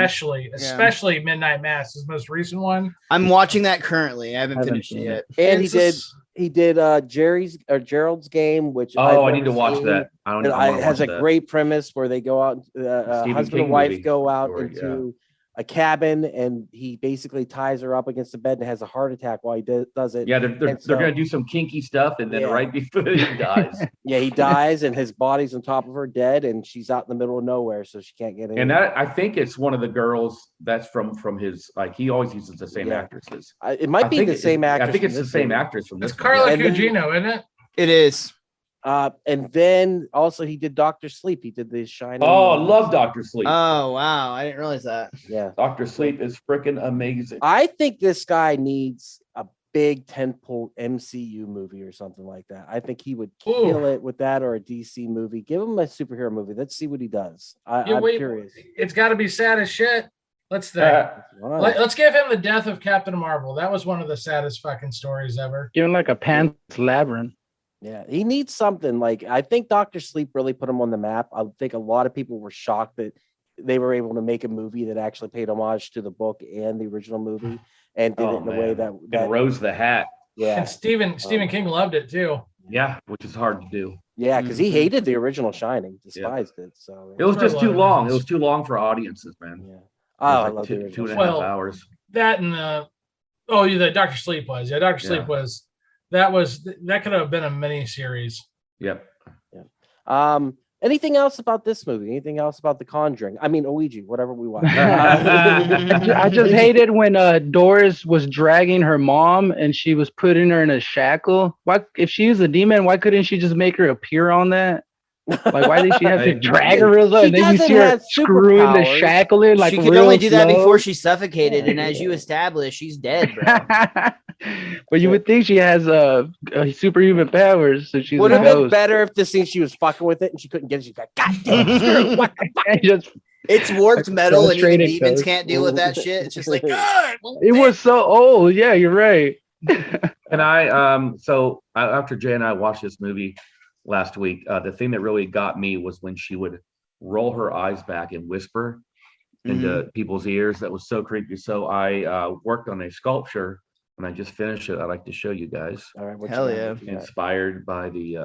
especially Midnight Mass, his most recent one. I'm watching that currently. I haven't Haven't finished it seen yet. And It's he did Gerald's Game, which Oh, I I've need to never watch seen. that. I don't. It I wanna has a watch that. great premise where they go out, Stephen husband King and wife movie go out story, into a cabin, and he basically ties her up against the bed and has a heart attack while he does it. Yeah, they're And so- gonna do some kinky stuff, and then Yeah. right before he dies, Yeah, he dies, and his body's on top of her dead, and she's out in the middle of nowhere, so she can't get in. and that I think it's one of the girls that's from his like he always uses the same Yeah. actresses. It might I be think the same actress. I think from it's the this same movie. actress from this. It's Carla And then- Gugino, isn't it? It is. And then also he did Doctor Sleep. He did the Shining. Oh, I love Doctor Sleep. Oh wow, I didn't realize that. Yeah, Doctor Sleep is freaking amazing. I think this guy needs a big tentpole MCU movie or something like that. I think he would kill it with that, or a DC movie. Give him a superhero movie. Let's see what he does. I'm curious. It's got to be sad as shit. Let's think. Why? Let's give him the death of Captain Marvel. That was one of the saddest fucking stories ever. Give him like a Pan's Labyrinth. Yeah, he needs something. Like, I think Doctor Sleep really put him on the map. I think a lot of people were shocked that they were able to make a movie that actually paid homage to the book and the original movie, and did it in a way that and Rose the Hat. yeah, And Stephen King loved it too. Yeah, which is hard to do. yeah, because he hated the original Shining, despised it. So It was For a just lot too of long. It reasons. was too long for audiences, man. yeah. It Oh, I was love like the two original. and a half Well, hours. That and the Doctor Sleep was. Yeah, Doctor Sleep was. That could have been a mini series. Yep. Anything else about this movie? Anything else about The Conjuring? I mean, Ouija, whatever we want. I just hated when Doris was dragging her mom and she was putting her in a shackle. Why, if she was a demon, why couldn't she just make her appear on that? Like, why did she have to drag her real low? She And then you doesn't see her have screwing the superpowers. shackle in like she could real only do that slow. before she suffocated, and as you established, she's dead, bro. But you would think she has superhuman powers, so she's Would a have been ghost. better if the scene she was fucking with it and she couldn't get it. She's like, God damn, screw it, what the fuck? And just, It's warped metal, and even Frustrated demons ghost. can't deal with that shit. It's just like, it was so old. Yeah, you're right. And after Jay and I watched this movie last week, the thing that really got me was when she would roll her eyes back and whisper. into people's ears. That was so creepy. So I worked on a sculpture, and I just finished it. I'd like to show you guys. All right, what Hell you got? yeah. What you got? Inspired by the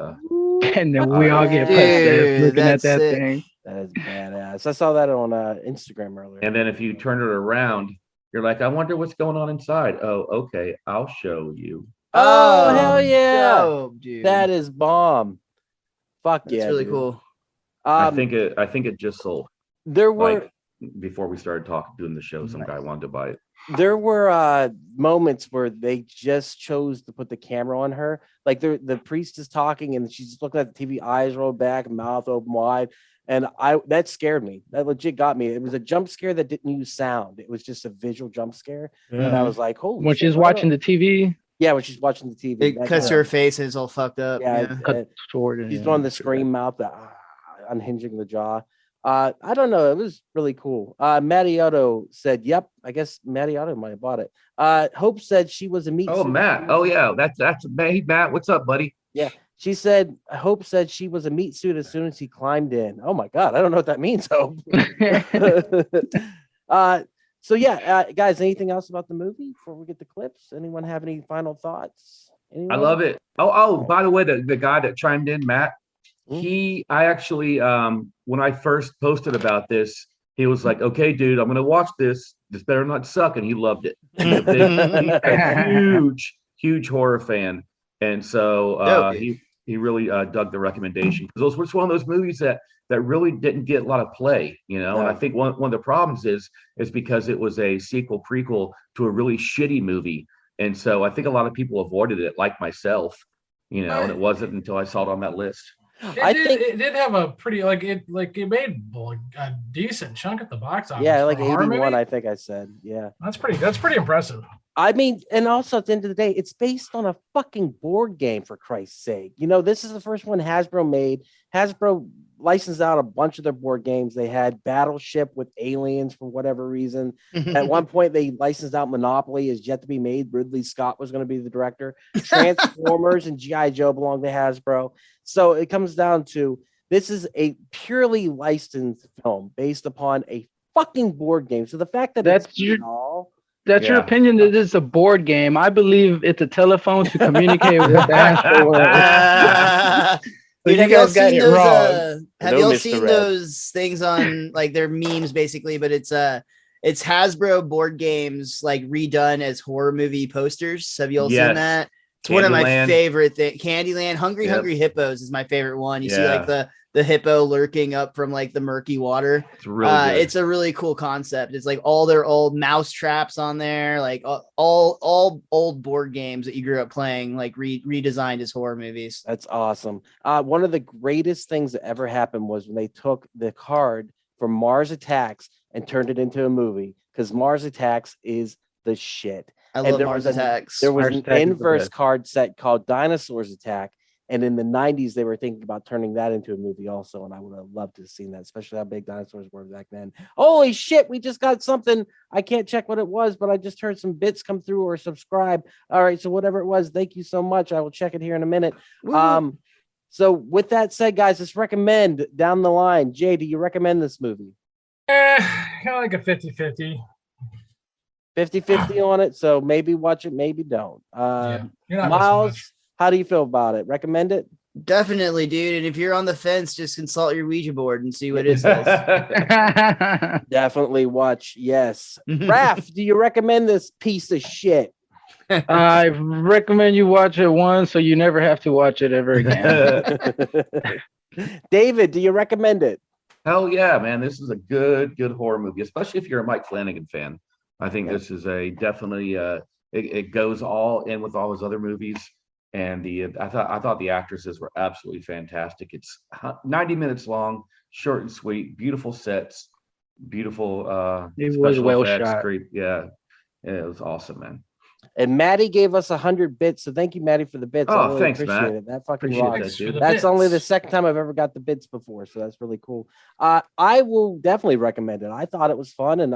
And then we all get Dude, possessed looking at that's that sick. thing. That is badass. I saw that on Instagram earlier. and then if you turn it around, you're like, I wonder what's going on inside. Oh, okay, I'll show you. Oh, hell yeah. dope, dude. That is bomb. Fuck That's yeah. really dude. cool. I think it just sold. There were Like before we started doing the show, some guy wanted to buy it. there were moments where they just chose to put the camera on her. Like the priest is talking and she's looking at the TV, eyes rolled back, mouth open wide. And that scared me. That legit got me. It was a jump scare that didn't use sound. It was just a visual jump scare. And I was like, holy When shit, she's watching the TV, yeah, when she's watching the TV. It that cuts kinda- her face and it's all fucked up. Yeah, Yeah. cut toward it. she's doing the scream mouth, unhinging the jaw. I don't know. It was really cool. Matty Otto said, yep, I guess Matty Otto might have bought it. Hope said she was a meat Oh, suit. Matt. Oh, yeah. That's hey, Matt. What's up, buddy? She said, Hope said she was a meat suit as soon as he climbed in. Oh my God. I don't know what that means, Hope. So yeah, guys, anything else about the movie before we get the clips? Anyone have any final thoughts? Anyone? I love it. Oh, by the way, the guy that chimed in, Matt, Mhm. I actually, when I first posted about this, he was like, okay, dude, I'm going to watch this. This better not suck. And he loved it. He's a huge horror fan. And so he really dug the recommendation. Because those was one of those movies that really didn't get a lot of play, you know. And I think one of the problems is because it was a prequel to a really shitty movie. And so I think a lot of people avoided it, like myself, you know, and it wasn't until I saw it on that list. It did have a pretty it made like a decent chunk at the box office. Yeah, like for a horror 81, movie. I think I said. Yeah. That's pretty impressive. I mean, and also at the end of the day, it's based on a fucking board game, for Christ's sake. You know, this is the first one Hasbro made. Hasbro licensed out a bunch of their board games. They had Battleship with aliens for whatever reason. At one point, they licensed out Monopoly, is yet to be made. Ridley Scott was going to be the director. Transformers and G.I. Joe belong to Hasbro. So it comes down to this is a purely licensed film based upon a fucking board game. So the fact that That's it's your- all That's your opinion that it's a board game. I believe it's a telephone to communicate with the astral world. So Dude, you have y'all guys got seen it those? wrong. Have No, y'all Mr. seen Red. those things on like their memes basically? But it's Hasbro board games like redone as horror movie posters. Have y'all Yes. seen that? It's one of my Candyland. favorite things. Candyland, Yep. Hungry Hippos is my favorite one. You see Yeah. like the hippo lurking up from like the murky water. It's really good. It's a really cool concept. It's like all their old mouse traps on there, like all old board games that you grew up playing, like redesigned as horror movies. That's awesome. One of the greatest things that ever happened was when they took the card from Mars Attacks and turned it into a movie, because Mars Attacks is the shit. I And love there Mars was Attacks. There was Mars an Attack is the inverse best. card set called Dinosaurs Attack. And in the 90s, they were thinking about turning that into a movie also. And I would have loved to have seen that, especially how big dinosaurs were back then. Holy shit, we just got something. I can't check what it was, but I just heard some bits come through or subscribe. All right, so whatever it was, thank you so much. I will check it here in a minute. So with that said, guys, let's recommend down the line. Jay, do you recommend this movie? Kind of like a 50-50. 50-50 on it, so maybe watch it, maybe don't. Yeah, you're not missing Miles, much. how do you feel about it? Recommend it? Definitely, dude. And if you're on the fence, just consult your Ouija board and see what it says. Definitely watch. Yes. Raph, do you recommend this piece of shit? I recommend you watch it once so you never have to watch it ever again. David, do you recommend it? Hell yeah, man. This is a good horror movie, especially if you're a Mike Flanagan fan. I think this is a definitely it goes all in with all his other movies. And I thought the actresses were absolutely fantastic. It's 90 minutes long, short and sweet, beautiful sets, beautiful It was special well effects, shot. great. Yeah, it was awesome, man. And Maddie gave us 100 bits, so thank you, Maddie, for the bits. I Oh, really thanks, appreciate Matt. it. That fucking Appreciate rocks. that, Thanks for dude. the That's only the bits. second time I've ever got the bits before, so that's really cool. I will definitely recommend it. I thought it was fun, and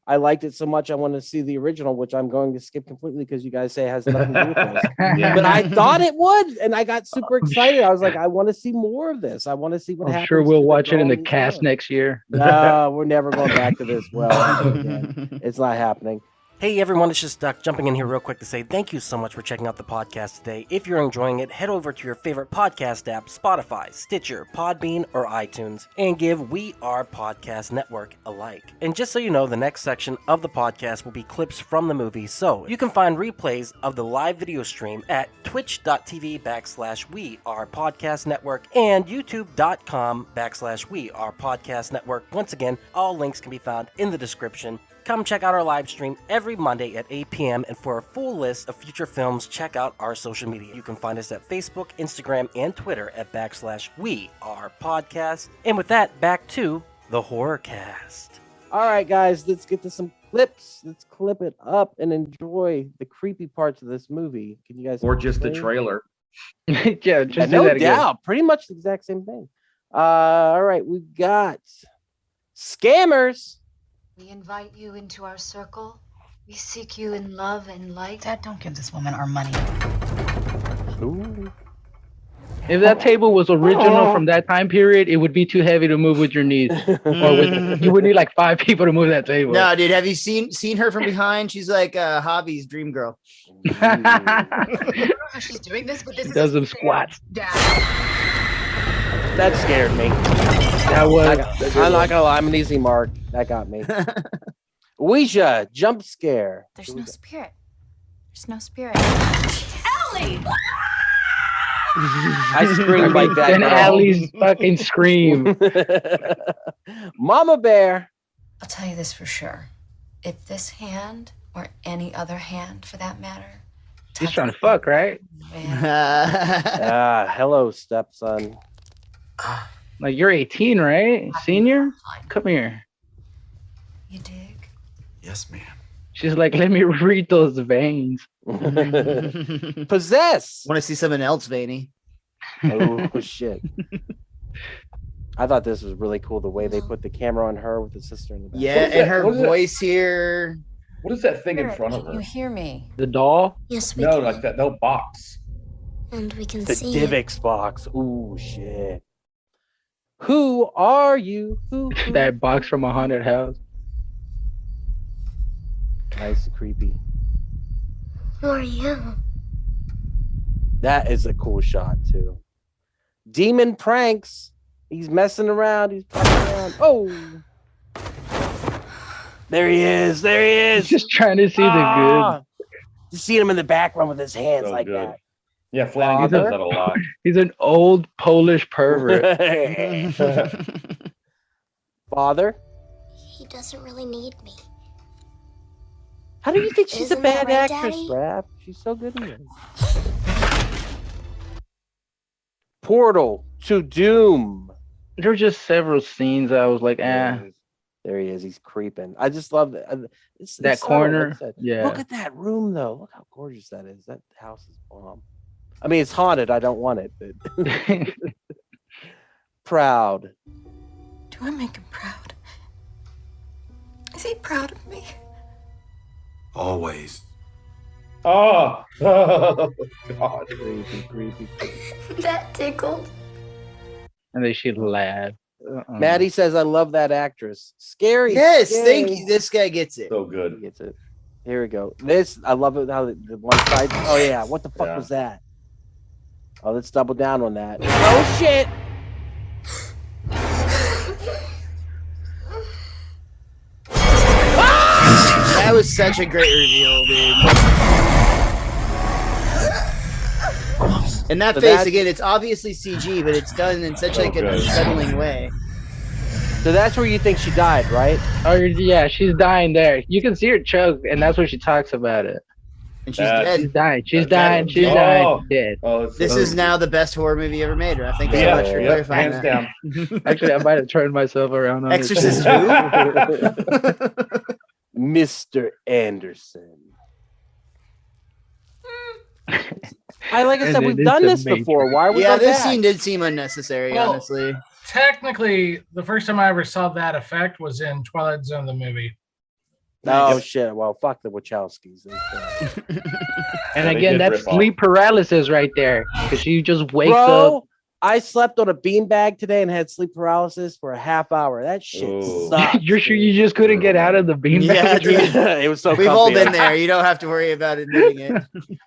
I liked it so much I want to see the original, which I'm going to skip completely because you guys say it has nothing to do with this. Yeah. But I thought it would, and I got super excited. I was like, I want to see more of this. I want to see what happens. I'm sure we'll to watch it in the girl cast and next year. No, we're never going back to this well ever again. It's not happening. Hey everyone, it's just Duck jumping in here real quick to say thank you so much for checking out the podcast today. If you're enjoying it, head over to your favorite podcast app, Spotify, Stitcher, Podbean, or iTunes, and give We Are Podcast Network a like. And just so you know, the next section of the podcast will be clips from the movie, so you can find replays of the live video stream at twitch.tv/We Are Podcast Network and youtube.com/We Are Podcast Network. Once again, all links can be found in the description. Come check out our live stream every Monday at 8 p.m. And for a full list of future films, check out our social media. You can find us at Facebook, Instagram, and Twitter at /We Are Podcast. And with that, back to the Horrorcast. All right, guys, let's get to some clips. Let's clip it up and enjoy the creepy parts of this movie. Can you guys? Or just the explain? trailer. Yeah, just do No that again. doubt. Pretty much the exact same thing. All right, we've got scammers. We invite you into our circle. We seek you in love and light. Dad, don't give this woman our money. Ooh. If that table was original from that time period, it would be too heavy to move with your knees. You would need like 5 people to move that table. No, dude, have you seen her from behind? She's like Hobby's dream girl. I don't know how she's doing this, but this Does is some squats. Dad. That scared me. That was. I'm not gonna lie, I'm an easy mark. That got me. Ouija, jump scare. There's no spirit. There's no spirit. Ellie! I screamed like that. And girl. Allie's fucking scream. Mama Bear. I'll tell you this for sure. If this hand, or any other hand for that matter, He's trying to fuck, right? Hello, stepson. Like, you're 18, right? Senior? Come here. You dig? Yes, ma'am. She's like, let me read those veins. Possess. Want to see someone else, Vaney? Oh shit. I thought this was really cool the way they put the camera on her with the sister in the back. Yeah, and her voice here. What is that thing in front of You her? hear me? The doll? Yes, we No, can. like that. No box. And we can The see it. DivX box. Ooh shit. Who are you? Who? That box from a haunted house. Nice and creepy. Who are you? That is a cool shot too. Demon pranks. He's messing around. He's fucking around. Oh. There he is. There he is. Just trying to see the You see him in the background with his hands So like good. that. Yeah, Flanagan does that a lot. good. He's an old Polish pervert. Father. He doesn't really need me. How do you think she's a Isn't that bad right, actress, Daddy? Raph? She's so good in it. Portal to Doom. There were just several scenes I was like, There he is. He's creeping. I just love that. It's that subtle, like corner. I said. Yeah. Look at that room, though. Look how gorgeous that is. That house is bomb. I mean, it's haunted. I don't want it. But proud. Do I make him proud? Is he proud of me? Always. Oh, God. Creepy. That tickled. And then she laughed. Maddie says, I love that actress. Scary. Yes, scary. thank you. This guy gets it. So He good. gets it. Here we go. This, I love it how the one side. Oh, yeah. What the fuck Yeah. was that? Oh, let's double down on that. Oh, shit. That was such a great reveal, dude. And that So face that's- again, it's obviously CG, but it's done in such So like an good. unsettling way. So that's where you think she died, right? Oh, yeah, she's dying there. You can see her choke, and that's where she talks about it. And she's That's- She's dead. dying. She's That's dying. it. She's Oh. dying. She's dead. Oh, it's This so is good. now the best horror movie ever made. I think so Yeah, much for yeah, clarifying hands that. down. Actually, I might have turned myself around on Exorcist it. who? Mr. Anderson. Like I And said, then we've it's done a this major- before. Why are we Yeah, going this back? scene did seem unnecessary, Well, honestly. Technically, the first time I ever saw that effect was in Twilight Zone, the movie. Oh shit! Well, fuck the Wachowskis. And they again, did that's rip off. sleep paralysis right there, because she just wakes up. Bro, I slept on a beanbag today and had sleep paralysis for a half hour. That shit Ooh. sucks. You're sure you just couldn't get out of the beanbag? Yeah, dude. It was so. We've all comfy. been there. You don't have to worry about admitting it.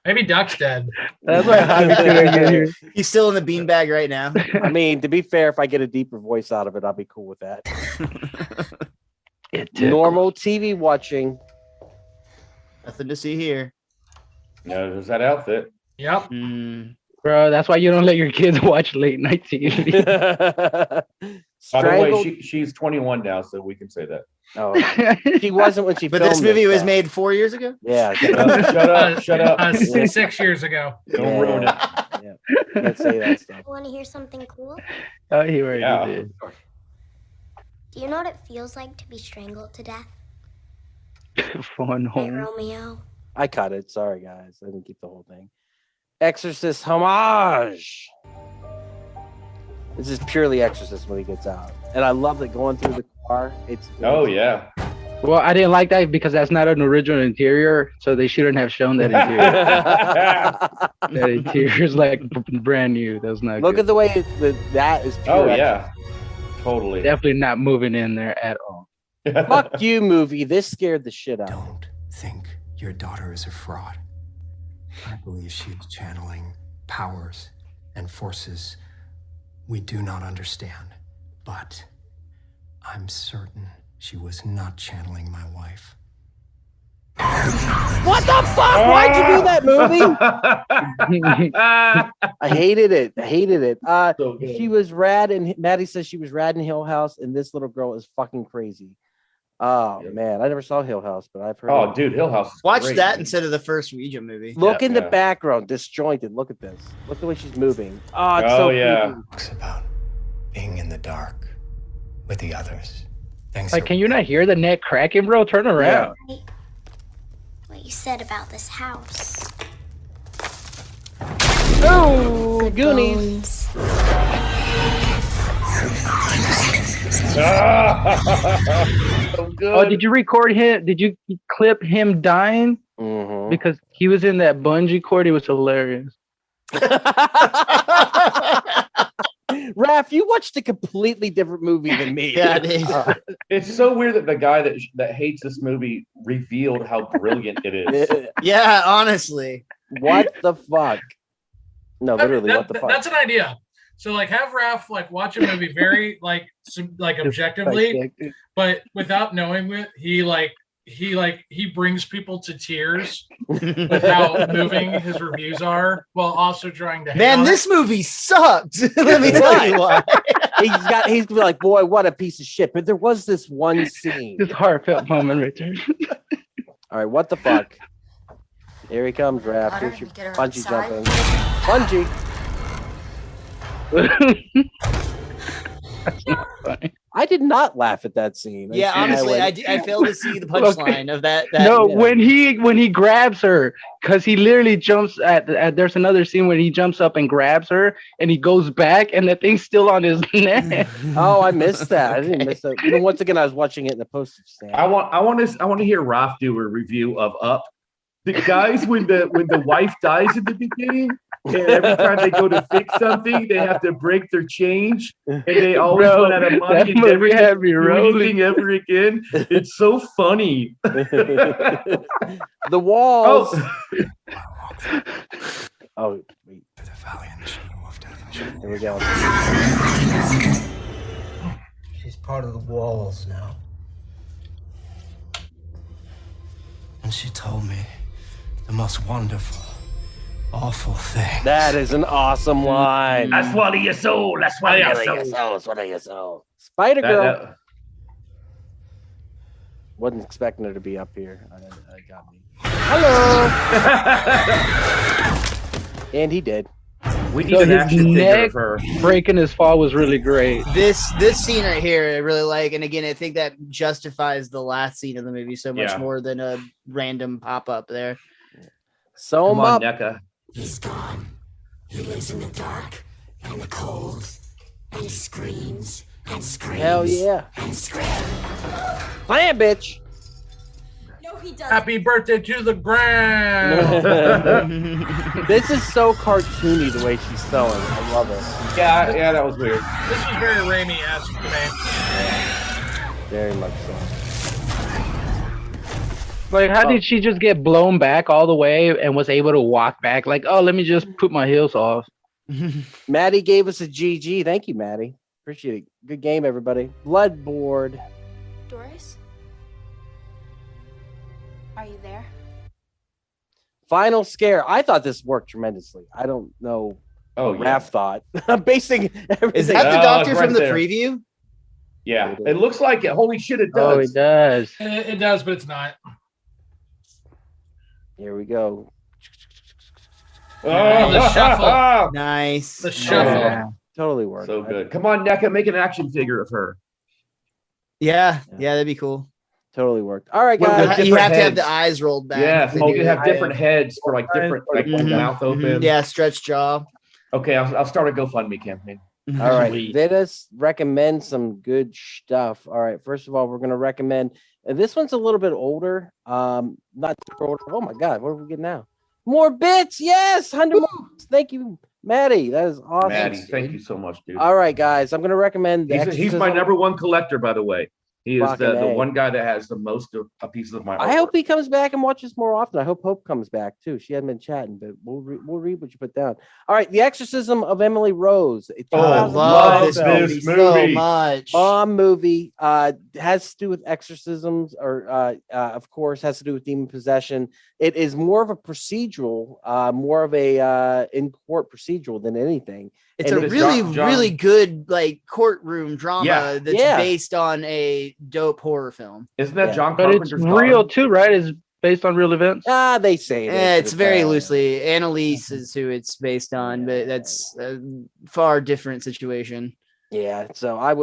Maybe Duck's dead. That's why Javi couldn't get here. He's still in the beanbag right now. I mean, to be fair, if I get a deeper voice out of it, I'll be cool with that. Normal TV watching. Nothing to see here. No, there's that outfit. Yep. Bro, that's why you don't let your kids watch late night TV. By the Strangled. way, she's 21 now, so we can say that. Oh, she wasn't when she. But filmed this movie was stuff. made 4 years ago? Yeah. Shut up! Shut up! 6 years ago. Don't ruin it. Yeah. Can't say that stuff. Want to hear something cool? Oh, he already Yeah. did. Do you know what it feels like to be strangled to death? Phone Hey, home. Romeo. I cut it. Sorry, guys. I didn't keep the whole thing. Exorcist homage. This is purely Exorcist when he gets out, and I love that going through the car. It's Oh yeah. Well, I didn't like that because that's not an original interior, so they shouldn't have shown that interior. That interior's like brand new. That's not Look good. at the way that is. Pure Oh Exorcist. yeah. Totally. Definitely not moving in there at all. Fuck you, movie. This scared the shit out. Don't think your daughter is a fraud. I believe she is channeling powers and forces we do not understand. But I'm certain she was not channeling my wife. What the fuck? Why'd you do that, movie? I hated it. I hated it. So good. She was rad, and Maddie says she was rad in Hill House, and this little girl is fucking crazy. Oh man, I never saw Hill House, but I've heard. Oh, dude, Hill House. Is Watch great, that man. instead of the first Ouija movie. Look in the yeah. background, disjointed. Look at this. Look the way she's moving. Oh, it's Oh, so yeah. creepy. Talks about being in the dark with the others. Things Like, are- can you not hear the neck cracking, bro? Turn around. What you said about this house. Oh, Good Goonies. So good. Oh, did you record him? Did you clip him dying? Mhm. Because he was in that bungee cord. He was hilarious. Raph, you watched a completely different movie than me. Yeah, I did. It's so weird that the guy that hates this movie revealed how brilliant it is. Yeah, honestly. What the fuck? No, literally, what the fuck? That's an idea. So like have Raph like watch a movie very like objectively, but without knowing it, he brings people to tears with how moving his reviews are, while also trying to hate Man, on this movie sucked. Let me tell you why. He's gonna be like, boy, what a piece of shit. But there was this one scene. This heartfelt moment right there. All right, what the fuck? Here he comes, Raph. Daughter, Here's your you get her bungee outside. jumping. Bungee. I did not laugh at that scene. Yeah, honestly, I failed to see the punchline of that. No, yeah. when he grabs her, because he literally jumps at there's another scene where he jumps up and grabs her, and he goes back, and the thing's still on his neck. Oh, I missed that. I didn't miss that. You know, once again, I was watching it in the postage stamp. I want to hear Raph do a review of Up. The guys when the wife dies at the beginning, and every time they go to fix something, they have to break their change, and they always Bro, run out of money that and movie never had me do rolling. anything ever again. It's so funny. The walls. Oh, wait. To the valley in the shadow of death. Here we go. She's part of the walls now. And she told me the most wonderful, awful thing. That is an awesome line. I swallow your soul. I swallow your soul. Swallow your soul. Spider Girl. Wasn't expecting her to be up here. I got me. Hello. And he did. We need So an his action figure neck of her. breaking his fall was really great. This scene right here, I really like, and again, I think that justifies the last scene of the movie so much Yeah. more than a random pop up there. So Come up. on, NECA. He's gone. He lives in the dark and the cold. And he screams and screams. Hell yeah. And screams. Slam, bitch. he does. Happy birthday to the grand. This is so cartoony the way she's sewing. I love it. Yeah, that was weird. This was very Raimi-esque to me. Very much so. Like, how did she just get blown back all the way and was able to walk back? Like, oh, let me just put my heels off. Maddie gave us a GG. Thank you, Maddie. Appreciate it. Good game, everybody. Bloodboard. Doris? Are you there? Final scare. I thought this worked tremendously. I don't know Oh, what yeah. Raph thought. I'm basing everything. Is that the Oh, doctor it's from right the there. preview? Yeah, it looks like it. Holy shit, it Oh, does. it does. It does, but it's not. Here we go. Oh, the shuffle. Nice. The shuffle. Yeah. Totally worked. So good. Come on, NECA, make an action figure of her. Yeah, that'd be cool. Totally worked. All right, With guys. the You have to have heads. the eyes rolled back. Yeah, to you do can it. have different heads for like different, like Mhm. mouth open. Yeah, stretch jaw. Okay, I'll start a GoFundMe campaign. All right. Sweet. Let us recommend some good stuff. All right. First of all, we're going to recommend, and this one's a little bit older. Not super older. Oh my God. What are we getting now? More bits. Yes. 100 more. Thank you, Maddie. That is awesome. Maddie, thank you so much, dude. All right, guys. I'm going to recommend the He's my Exorcism. number one collector, by the way. He is Fucking the A. one guy that has the most of pieces of my I hope artwork. he comes back and watches more often. I hope Hope comes back too. She hadn't been chatting, but we'll read what you put down. All right, The Exorcism of Emily Rose. A Oh, I 2012 love this film. movie This so movie. much. bomb movie. Has to do with exorcisms, or of course, has to do with demon possession. It is more of a procedural, more of a in court procedural than anything. It's And a it's really, John- really good like courtroom drama Yeah. that's Yeah. based on a dope horror film. Isn't that Yeah. John But it's Carpenter's real daughter? too, right? It's based on real events. They say it is, but It's very uh, loosely. Annalise is who it's based on, but that's a far different situation. Yeah, so I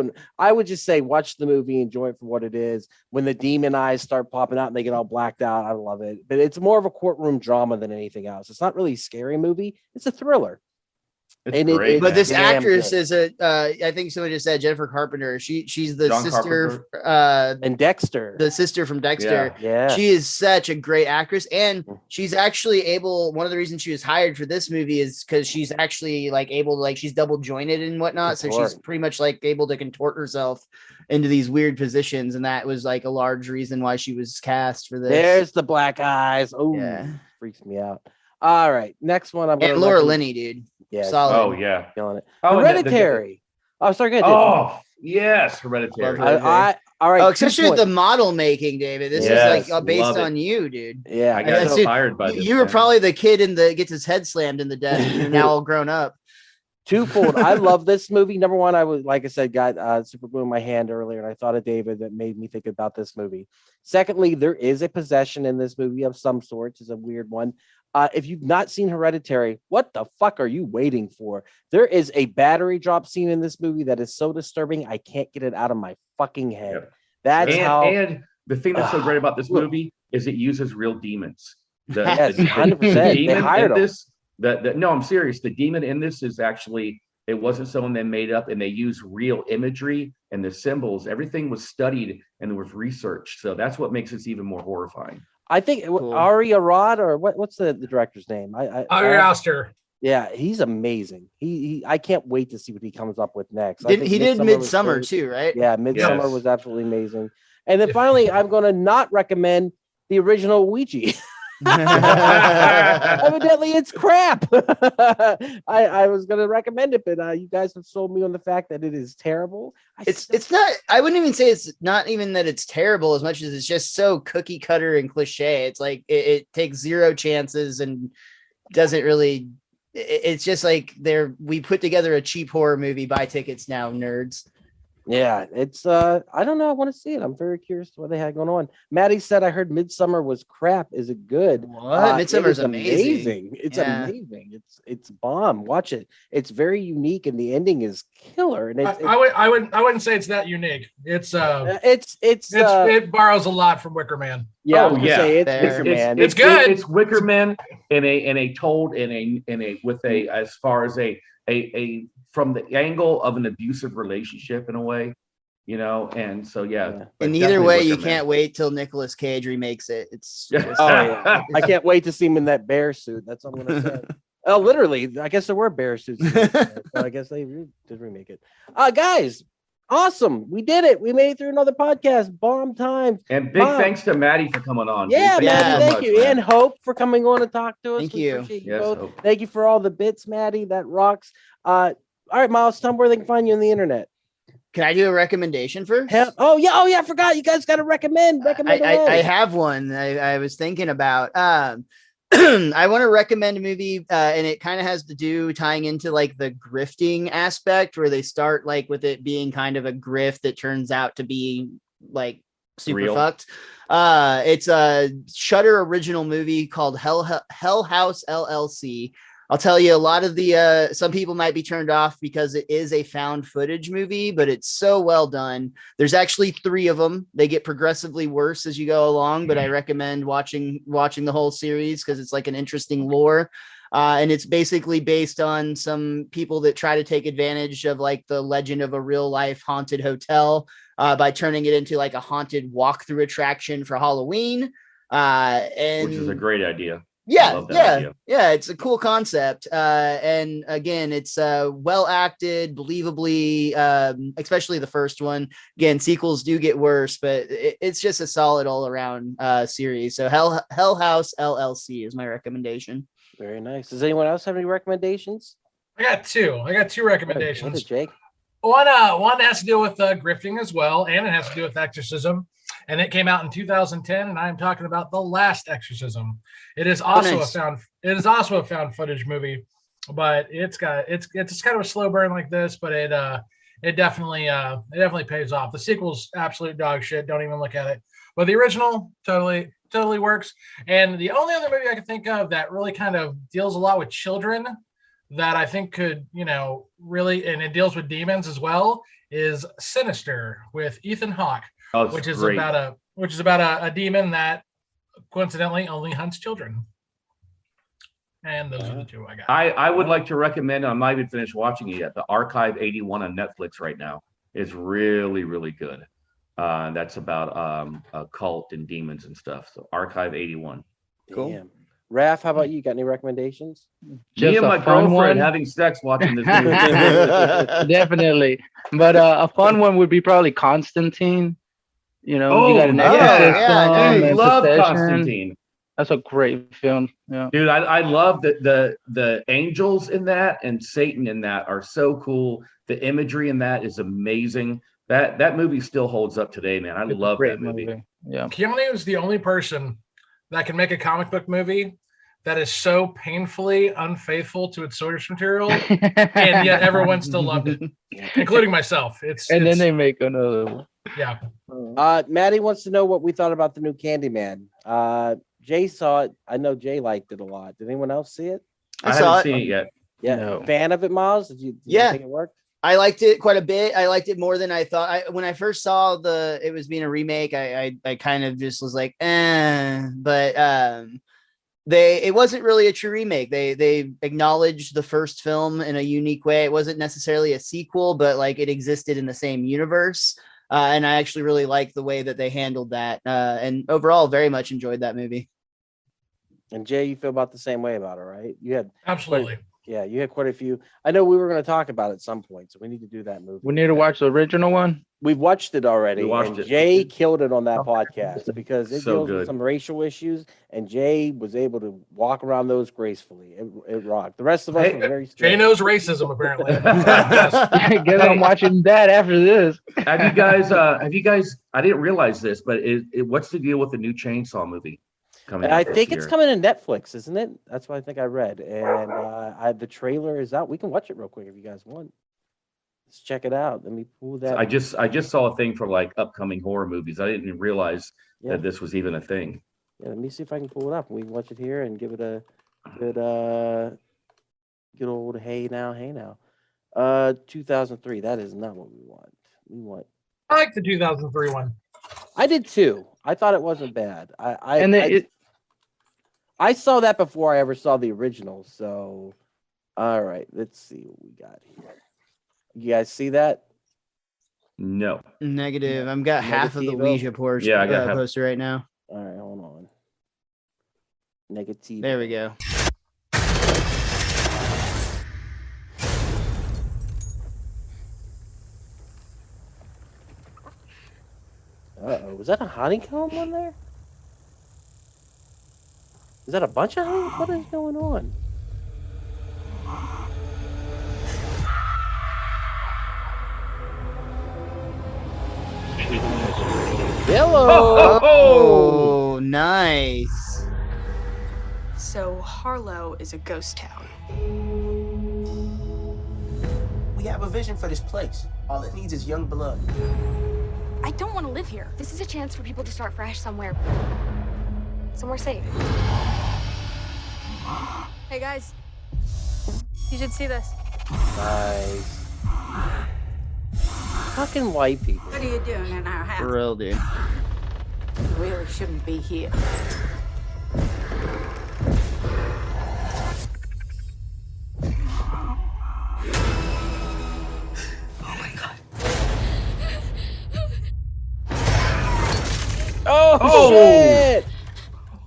would just say watch the movie, enjoy it for what it is. When the demon eyes start popping out and they get all blacked out, I love it. But it's more of a courtroom drama than anything else. It's not really a scary movie. It's a thriller. It's And it- great. it- But this Damn actress good. is I think someone just said Jennifer Carpenter. She's the John sister, And Dexter. the sister from Dexter. Yeah. She is such a great actress, and Mm. she's actually able. One of the reasons she was hired for this movie is because she's actually like able to she's double jointed and whatnot, so she's Contort. pretty much like able to contort herself into these weird positions, and that was like a large reason why she was cast for this. There's the black eyes. Oh, Yeah. freaks me out. All right, next one. I'm and gonna Laura recommend- Linney, dude, Yeah, solid. Oh yeah. killing it. Oh, and the- Hereditary. Oh, sorry. Go ahead. Oh yes, Hereditary. Love all right. Oh, 2 especially with points. the model making, David. This Yes, is like based love it. on you, dude. Yeah, I I got guess so it- tired by this. You were man. probably the kid gets his head slammed in the desk, and you're now all grown up. twofold. I love this movie. Number one, I was, like I said, got super glue in my hand earlier, and I thought of David that made me think about this movie. Secondly, there is a possession in this movie of some sort. It's a weird one. If you've not seen Hereditary, what the fuck are you waiting for? There is a battery drop scene in this movie that is so disturbing, I can't get it out of my fucking head. Yep. That's how. And the thing that's so great about this movie is it uses real demons. Yes, the 100%. They demon hired in 'em. this. No, I'm serious. The demon in this is actually, it wasn't someone they made up, and they use real imagery and the symbols. Everything was studied and there was research. So that's what makes this even more horrifying. I think Cool. Ari Arad, or what's the director's name? Ari Aster. Yeah, he's amazing. He I can't wait to see what he comes up with next. I Did think he did Midsommar was Midsummer great. too, right? Yeah, Midsummer Yes. was absolutely amazing. And then finally, I'm going to not recommend the original Ouija. Evidently, it's crap. I was going to recommend it, but you guys have sold me on the fact that it is terrible. It's not. I wouldn't even say it's not even that it's terrible as much as it's just so cookie cutter and cliche. It's like it takes zero chances and doesn't really. It's just like we put together a cheap horror movie. Buy tickets now, nerds. Yeah, it's I don't know. I want to see it. I'm very curious what they had going on. Maddie said, I heard Midsummer was crap. Is it good? What? Midsummer is it amazing. It's Yeah. amazing. It's bomb. Watch it. It's very unique, and the ending is killer. And I wouldn't say it's that unique. It borrows a lot from Wicker Man. Yeah, I Oh, was gonna yeah. say it's Fair. Wicker Man. It's good. It's Wicker Man in a told in a with a as far as a from the angle of an abusive relationship in a way. you know, and so yeah. Yeah. but And either definitely way, you recommend. can't wait till Nicolas Cage remakes it. It's Yeah. just, Oh yeah, I can't wait to see him in that bear suit. That's what I'm gonna say. Oh, literally, I guess there were bear suits. So I guess they did remake it. Guys, awesome, we did it. We made it through another podcast. Bomb time. And big Wow. thanks to Maddie for coming on. Yeah, Dude, Maddie, so thank much, you, man. and Hope for coming on and talk to us. Thank We you. appreciate you Yes, both. Hope. Thank you for all the bits, Maddie. That rocks. All right, Miles, tell them where they can find you on the internet. can I do a recommendation first? Oh yeah, I forgot. You guys got to recommend. I away. have one I was thinking about. I want to recommend a movie, and it kind of has to do tying into like the grifting aspect, where they start like with it being kind of a grift that turns out to be like super Real. fucked. It's a Shudder original movie called Hell House LLC. I'll tell you, a lot of the some people might be turned off because it is a found footage movie, but it's so well done. There's actually 3 of them. They get progressively worse as you go along, but I recommend watching the whole series because it's like an interesting lore. And it's basically based on some people that try to take advantage of like the legend of a real life haunted hotel by turning it into like a haunted walkthrough attraction for Halloween. And Which is a great idea. I yeah, love that idea. it's a cool concept. And again, it's well acted, believably, especially the first one. Again, sequels do get worse, but it's just a solid all around series. So Hell House LLC is my recommendation. Very nice. Does anyone else have any recommendations? I got two recommendations. Hit it, Jake. One has to do with grifting as well, and it has to do with Exorcism, and it came out in 2010. And I am talking about The Last Exorcism. It is also nice. a found footage movie, but it's kind of a slow burn like this, but it definitely pays off. The sequel's absolute dog shit. Don't even look at it. But the original totally works. And the only other movie I can think of that really kind of deals a lot with children that I think could, really, and it deals with demons as well, is Sinister with Ethan Hawke, Oh, which is great. about a demon that coincidentally only hunts children. And those are the two I got. I would like to recommend, I'm not even finished watching it yet, the Archive 81 on Netflix right now is really, really good. That's about a cult and demons and stuff. So Archive 81. Cool. Damn. Raph, how about you? Got any recommendations? Me Just and a my fun girlfriend one. having sex watching this movie. Definitely. But a fun one would be probably Constantine. You know, you got an yeah. exorcism Dude, and love possession. Constantine. That's a great film. Yeah. Dude, I love the angels in that and Satan in that are so cool. The imagery in that is amazing. That movie still holds up today, man. I It's a love great that movie. Yeah. Keanu is the only person that can make a comic book movie that is so painfully unfaithful to its source material, and yet everyone still loved it, including myself. Then they make another one. Yeah. Maddie wants to know what we thought about the new Candyman. Jay saw it. I know Jay liked it a lot. Did anyone else see it? I saw haven't it. seen it yet. Yeah. No. Fan of it, Miles? Did you Yeah. think it worked? I liked it quite a bit. I liked it more than I thought. When I first saw it was being a remake, I kind of just was like, but it wasn't really a true remake. They acknowledged the first film in a unique way. It wasn't necessarily a sequel, but like it existed in the same universe. And I actually really liked the way that they handled that. And overall, very much enjoyed that movie. And Jay, you feel about the same way about it, right? You had Absolutely. you had quite a few. I know we were going to talk about it at some point, so we need to do that movie. We need to watch the original one. We've watched it already. We watched and it. Jay killed it on that podcast because it So deals with good. some racial issues, and Jay was able to walk around those gracefully. It rocked. The rest of us Hey, were very Jay strange. knows racism, apparently. I guess I'm watching that after this. Have you guys? I didn't realize this, but what's the deal with the new Chainsaw movie coming? And I out this think it's year? coming to Netflix, isn't it? That's what I think I read. And the trailer is out. We can watch it real quick if you guys want. Let's check it out. Let me pull that. I just saw a thing for like upcoming horror movies. I didn't even realize that this was even a thing. Yeah, let me see if I can pull it up. We can watch it here and give it a good old hey now. 2003. That is not what we want. We want. I like the 2003 one. I did too. I thought it wasn't bad. I saw that before I ever saw the original. So, all right, let's see what we got here. You guys see that? No. Negative. I've got half of the Negativo. Ouija poster, Yeah, I got half. poster right now. All right, hold on. Negative. There we go. Uh-oh. Was that a honeycomb on there? Is that a bunch of honeycomb? What is going on? Hello! Oh, nice. So Harlow is a ghost town. We have a vision for this place. All it needs is young blood. I don't want to live here. This is a chance for people to start fresh somewhere. Somewhere safe. Hey guys, you should see this. Nice. Fucking white people. What are you doing in our house? For real, dude. You really shouldn't be here. Oh, shit!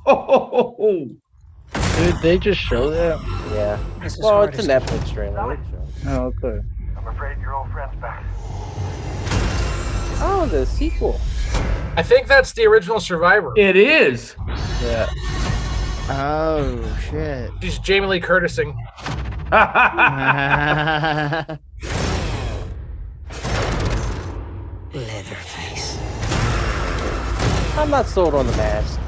Oh, Dude, they just show that? Yeah. This is Well, hard it's a to Netflix trailer. Oh, okay. I'm afraid your old friend's back. Oh, the sequel. I think that's the original Survivor. it is. Yeah. Oh, shit. She's Jamie Lee Curtising. Leatherface. I'm not sold on the mask.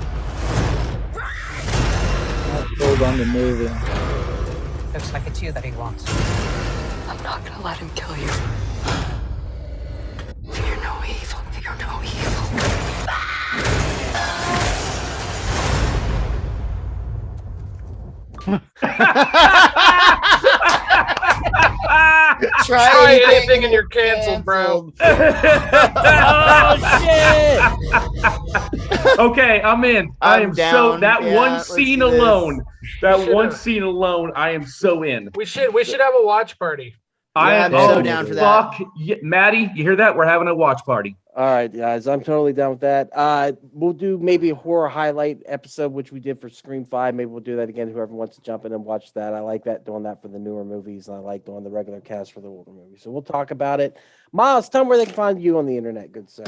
Not sold on the movie. Looks like it's you that he wants. I'm not gonna let him kill you. Fear no evil. Fear no evil. Try anything and you're canceled, bro. Oh, shit! Okay, I'm in. I am down. so that Yeah, one let's scene do this. alone. That Should've. one scene alone, I am so in. We should have a watch party. I Yeah, am I'm so oh, down for that. fuck. Yeah, Maddie, you hear that? We're having a watch party. All right, guys, I'm totally down with that. We'll do maybe a horror highlight episode, which we did for Scream 5. Maybe we'll do that again. Whoever wants to jump in and watch that. I like that, doing that for the newer movies, and I like doing the regular cast for the older movies. So we'll talk about it. Miles, tell them where they can find you on the internet, good sir.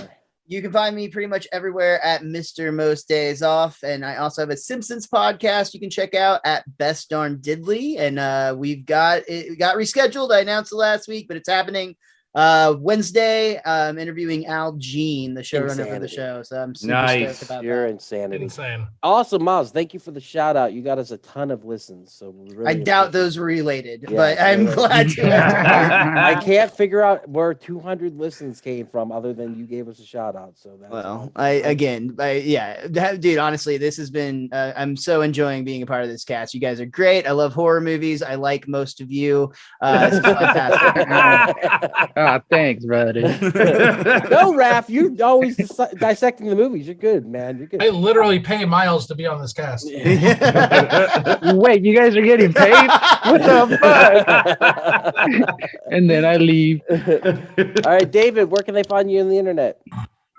You can find me pretty much everywhere at Mr. Most Days Off. And I also have a Simpsons podcast you can check out at Best Darn Diddley. And it got rescheduled. I announced it last week, but it's happening Wednesday. I'm interviewing Al Jean, the showrunner for the show. So I'm super stoked about You're that. insanity. Insane. Awesome, Miles. Thank you for the shout out. You got us a ton of listens. So we really I doubt those were related, Yeah, but I'm really. glad to. I can't figure out where 200 listens came from other than you gave us a shout out. So that's Well, dude, honestly, this has been, I'm so enjoying being a part of this cast. You guys are great. I love horror movies. I like most of you. It's fantastic. Ah, thanks, brother. No, Raph, you're always dissecting the movies. You're good, man. You're good. I literally pay Miles to be on this cast. Wait, you guys are getting paid? What the fuck? And then I leave. All right, David, where can they find you on the internet?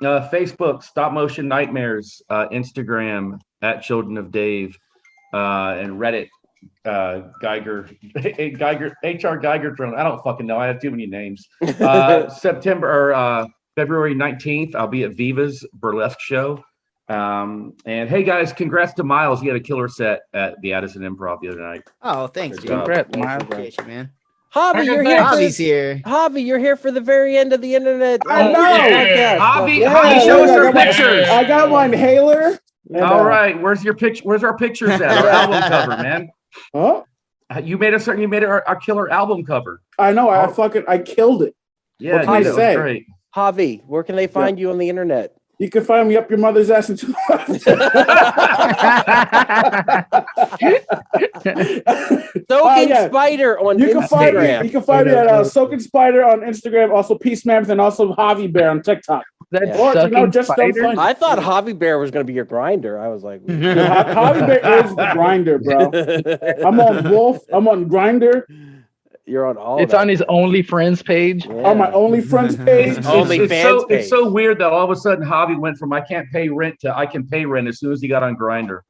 Facebook, Stop Motion Nightmares, Instagram at Children of Dave, and Reddit, HR Geiger Drone. I don't fucking know. I have too many names. February 19th, I'll be at Viva's Burlesque show. And hey guys, congrats to Miles. He had a killer set at the Addison Improv the other night. Oh, thanks, dude. Congrats, Miles. Appreciate you, man. Javi, you're here. Javi's here. Javi, you're here for the very end of the internet. I know. Podcast. Javi, Yeah, Javi, show us I our got my- pictures. I got my inhaler. and, All right, where's your picture? Where's our pictures at? Our album cover, man. Huh? You made our killer album cover. I know. I killed it. Yeah, What can I that was say? great. Javi, where can they find you on the internet? You can find me up your mother's ass in Soaking Spider on you can find me. Instagram. You can find me at Soaking Spider on Instagram. Also Peace Mammoth and also Javi Bear on TikTok. That's Or, Sucking just don't Spider? find I thought Javi Bear was going to be your grinder. I was like, Javi Bear is the grinder, bro. I'm on Wolf. I'm on Grinder. You're on all. It's that. on his OnlyFriends page. Yeah. On my OnlyFriends page. It's so weird that all of a sudden Javi went from I can't pay rent to I can pay rent as soon as he got on Grindr.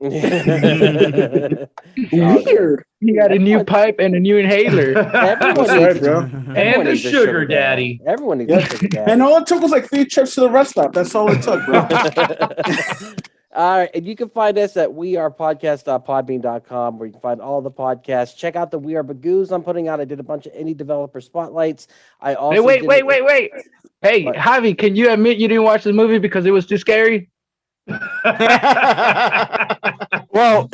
Weird. He got a new pipe and a new inhaler. Everyone That's needs, right, bro. And a sugar daddy. Everyone needs a sugar daddy. And all it took was like 3 trips to the rest stop. That's all it took, bro. All right, and you can find us at wearepodcast.podbean.com, where you can find all the podcasts. Check out the We Are Bagus I'm putting out. I did a bunch of indie developer spotlights. I also Wait. Hey, What? Javi, can you admit you didn't watch the movie because it was too scary? Well,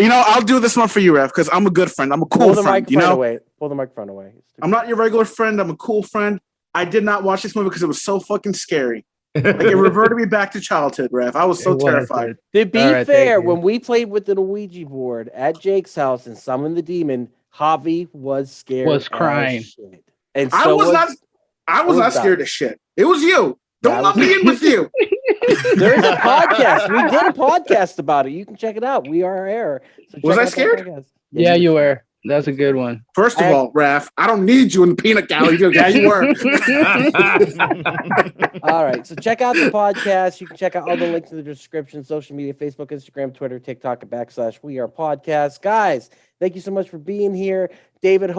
I'll do this one for you, Rev, because I'm a good friend. I'm a cool Pull the friend. microphone away. Pull the microphone away. I'm not your regular friend. I'm a cool friend. I did not watch this movie because it was so fucking scary. Like it reverted me back to childhood, Rev. I was so terrified. To be All right, fair, thank you. when we played with the Ouija board at Jake's house and summoned the demon, Javi was scared. Was as crying. shit. And I so was not scared of shit. It was you. Don't let me in with you. There is a podcast. We did a podcast about it. You can check it out. We Are Air. So Was check I out that scared? podcast. Yeah, you were. That's a good one. First of all, Raph, I don't need you in the peanut gallery. Yeah, you were. All right. So check out the podcast. You can check out all the links in the description, social media, Facebook, Instagram, Twitter, TikTok, and / We Are Podcast. Guys, thank you so much for being here. David,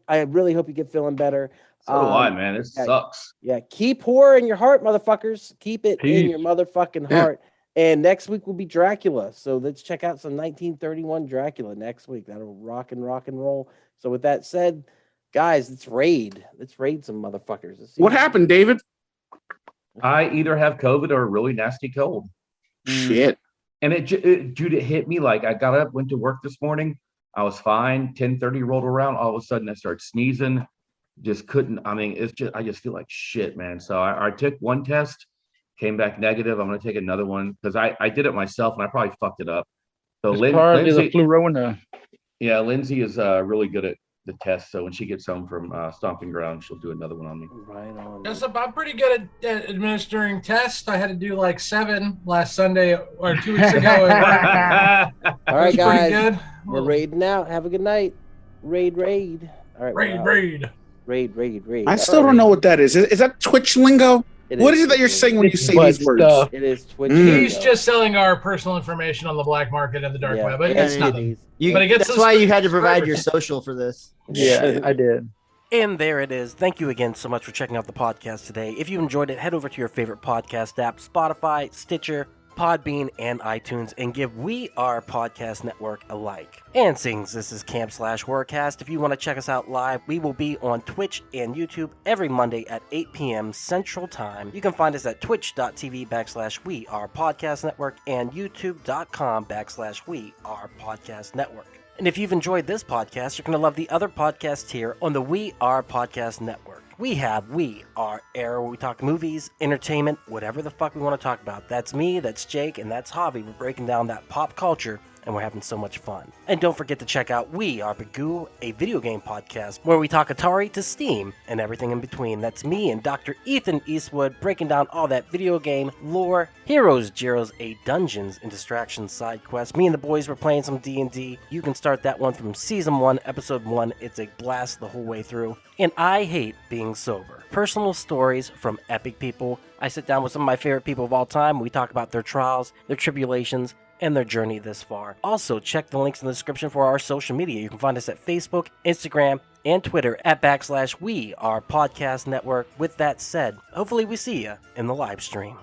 I really hope you get feeling better. So do I, man. It sucks. Yeah, keep horror in your heart, motherfuckers. Keep it in Peace. your motherfucking heart. And next week will be Dracula. So let's check out some 1931 Dracula next week. That'll rock and roll. So with that said, guys, let's raid. Let's raid some motherfuckers. Let's see What happened, David? I either have COVID or a really nasty cold. Shit. And it hit me like I got up, went to work this morning. I was fine. 10:30 rolled around. All of a sudden I started sneezing. Just couldn't. I mean, I just feel like shit, man. So I took one test, came back negative. I'm going to take another one because I did it myself and I probably fucked it up. So It's probably the Lindsay, Flurona. yeah, Lindsay is really good at the test. So when she gets home from Stomping Ground, she'll do another one on me. Right on. Yes, I'm pretty good at administering tests. I had to do like 7 last Sunday or 2 weeks ago. All right, Pretty guys. good. We're raiding out. Have a good night. Raid. All right. Raid. I still don't know what that is. Is that Twitch lingo? What is it that you're saying when you say these words? It is Twitch. He's just selling our personal information on the black market and the dark web. But it's nothing. But it gets That's why you had to provide your social for this. Yeah, I did. And there it is. Thank you again so much for checking out the podcast today. If you enjoyed it, head over to your favorite podcast app, Spotify, Stitcher, Podbean, and iTunes, and give We Are Podcast Network a like. And since this is Camp / Horrorcast, if you want to check us out live, we will be on Twitch and YouTube every Monday at 8 p.m. Central Time. You can find us at twitch.tv / We Are Podcast Network and youtube.com / We Are Podcast Network. And if you've enjoyed this podcast, you're going to love the other podcasts here on the We Are Podcast Network. We have We Are Air, where we talk movies, entertainment, whatever the fuck we want to talk about. That's me, that's Jake, and that's Javi. We're breaking down that pop culture, and we're having so much fun. And don't forget to check out We Are Bagu, a video game podcast, where we talk Atari to Steam and everything in between. That's me and Dr. Ethan Eastwood breaking down all that video game lore, heroes, Gyros, a dungeons and distractions side quest. Me and the boys were playing some D&D. You can start that one from Season 1, Episode 1. It's a blast the whole way through. And I hate being sober. Personal stories from epic people. I sit down with some of my favorite people of all time. We talk about their trials, their tribulations, and their journey this far. Also, check the links in the description for our social media. You can find us at Facebook, Instagram, and Twitter at / We Are Podcast Network. With that said, hopefully we see you in the live stream.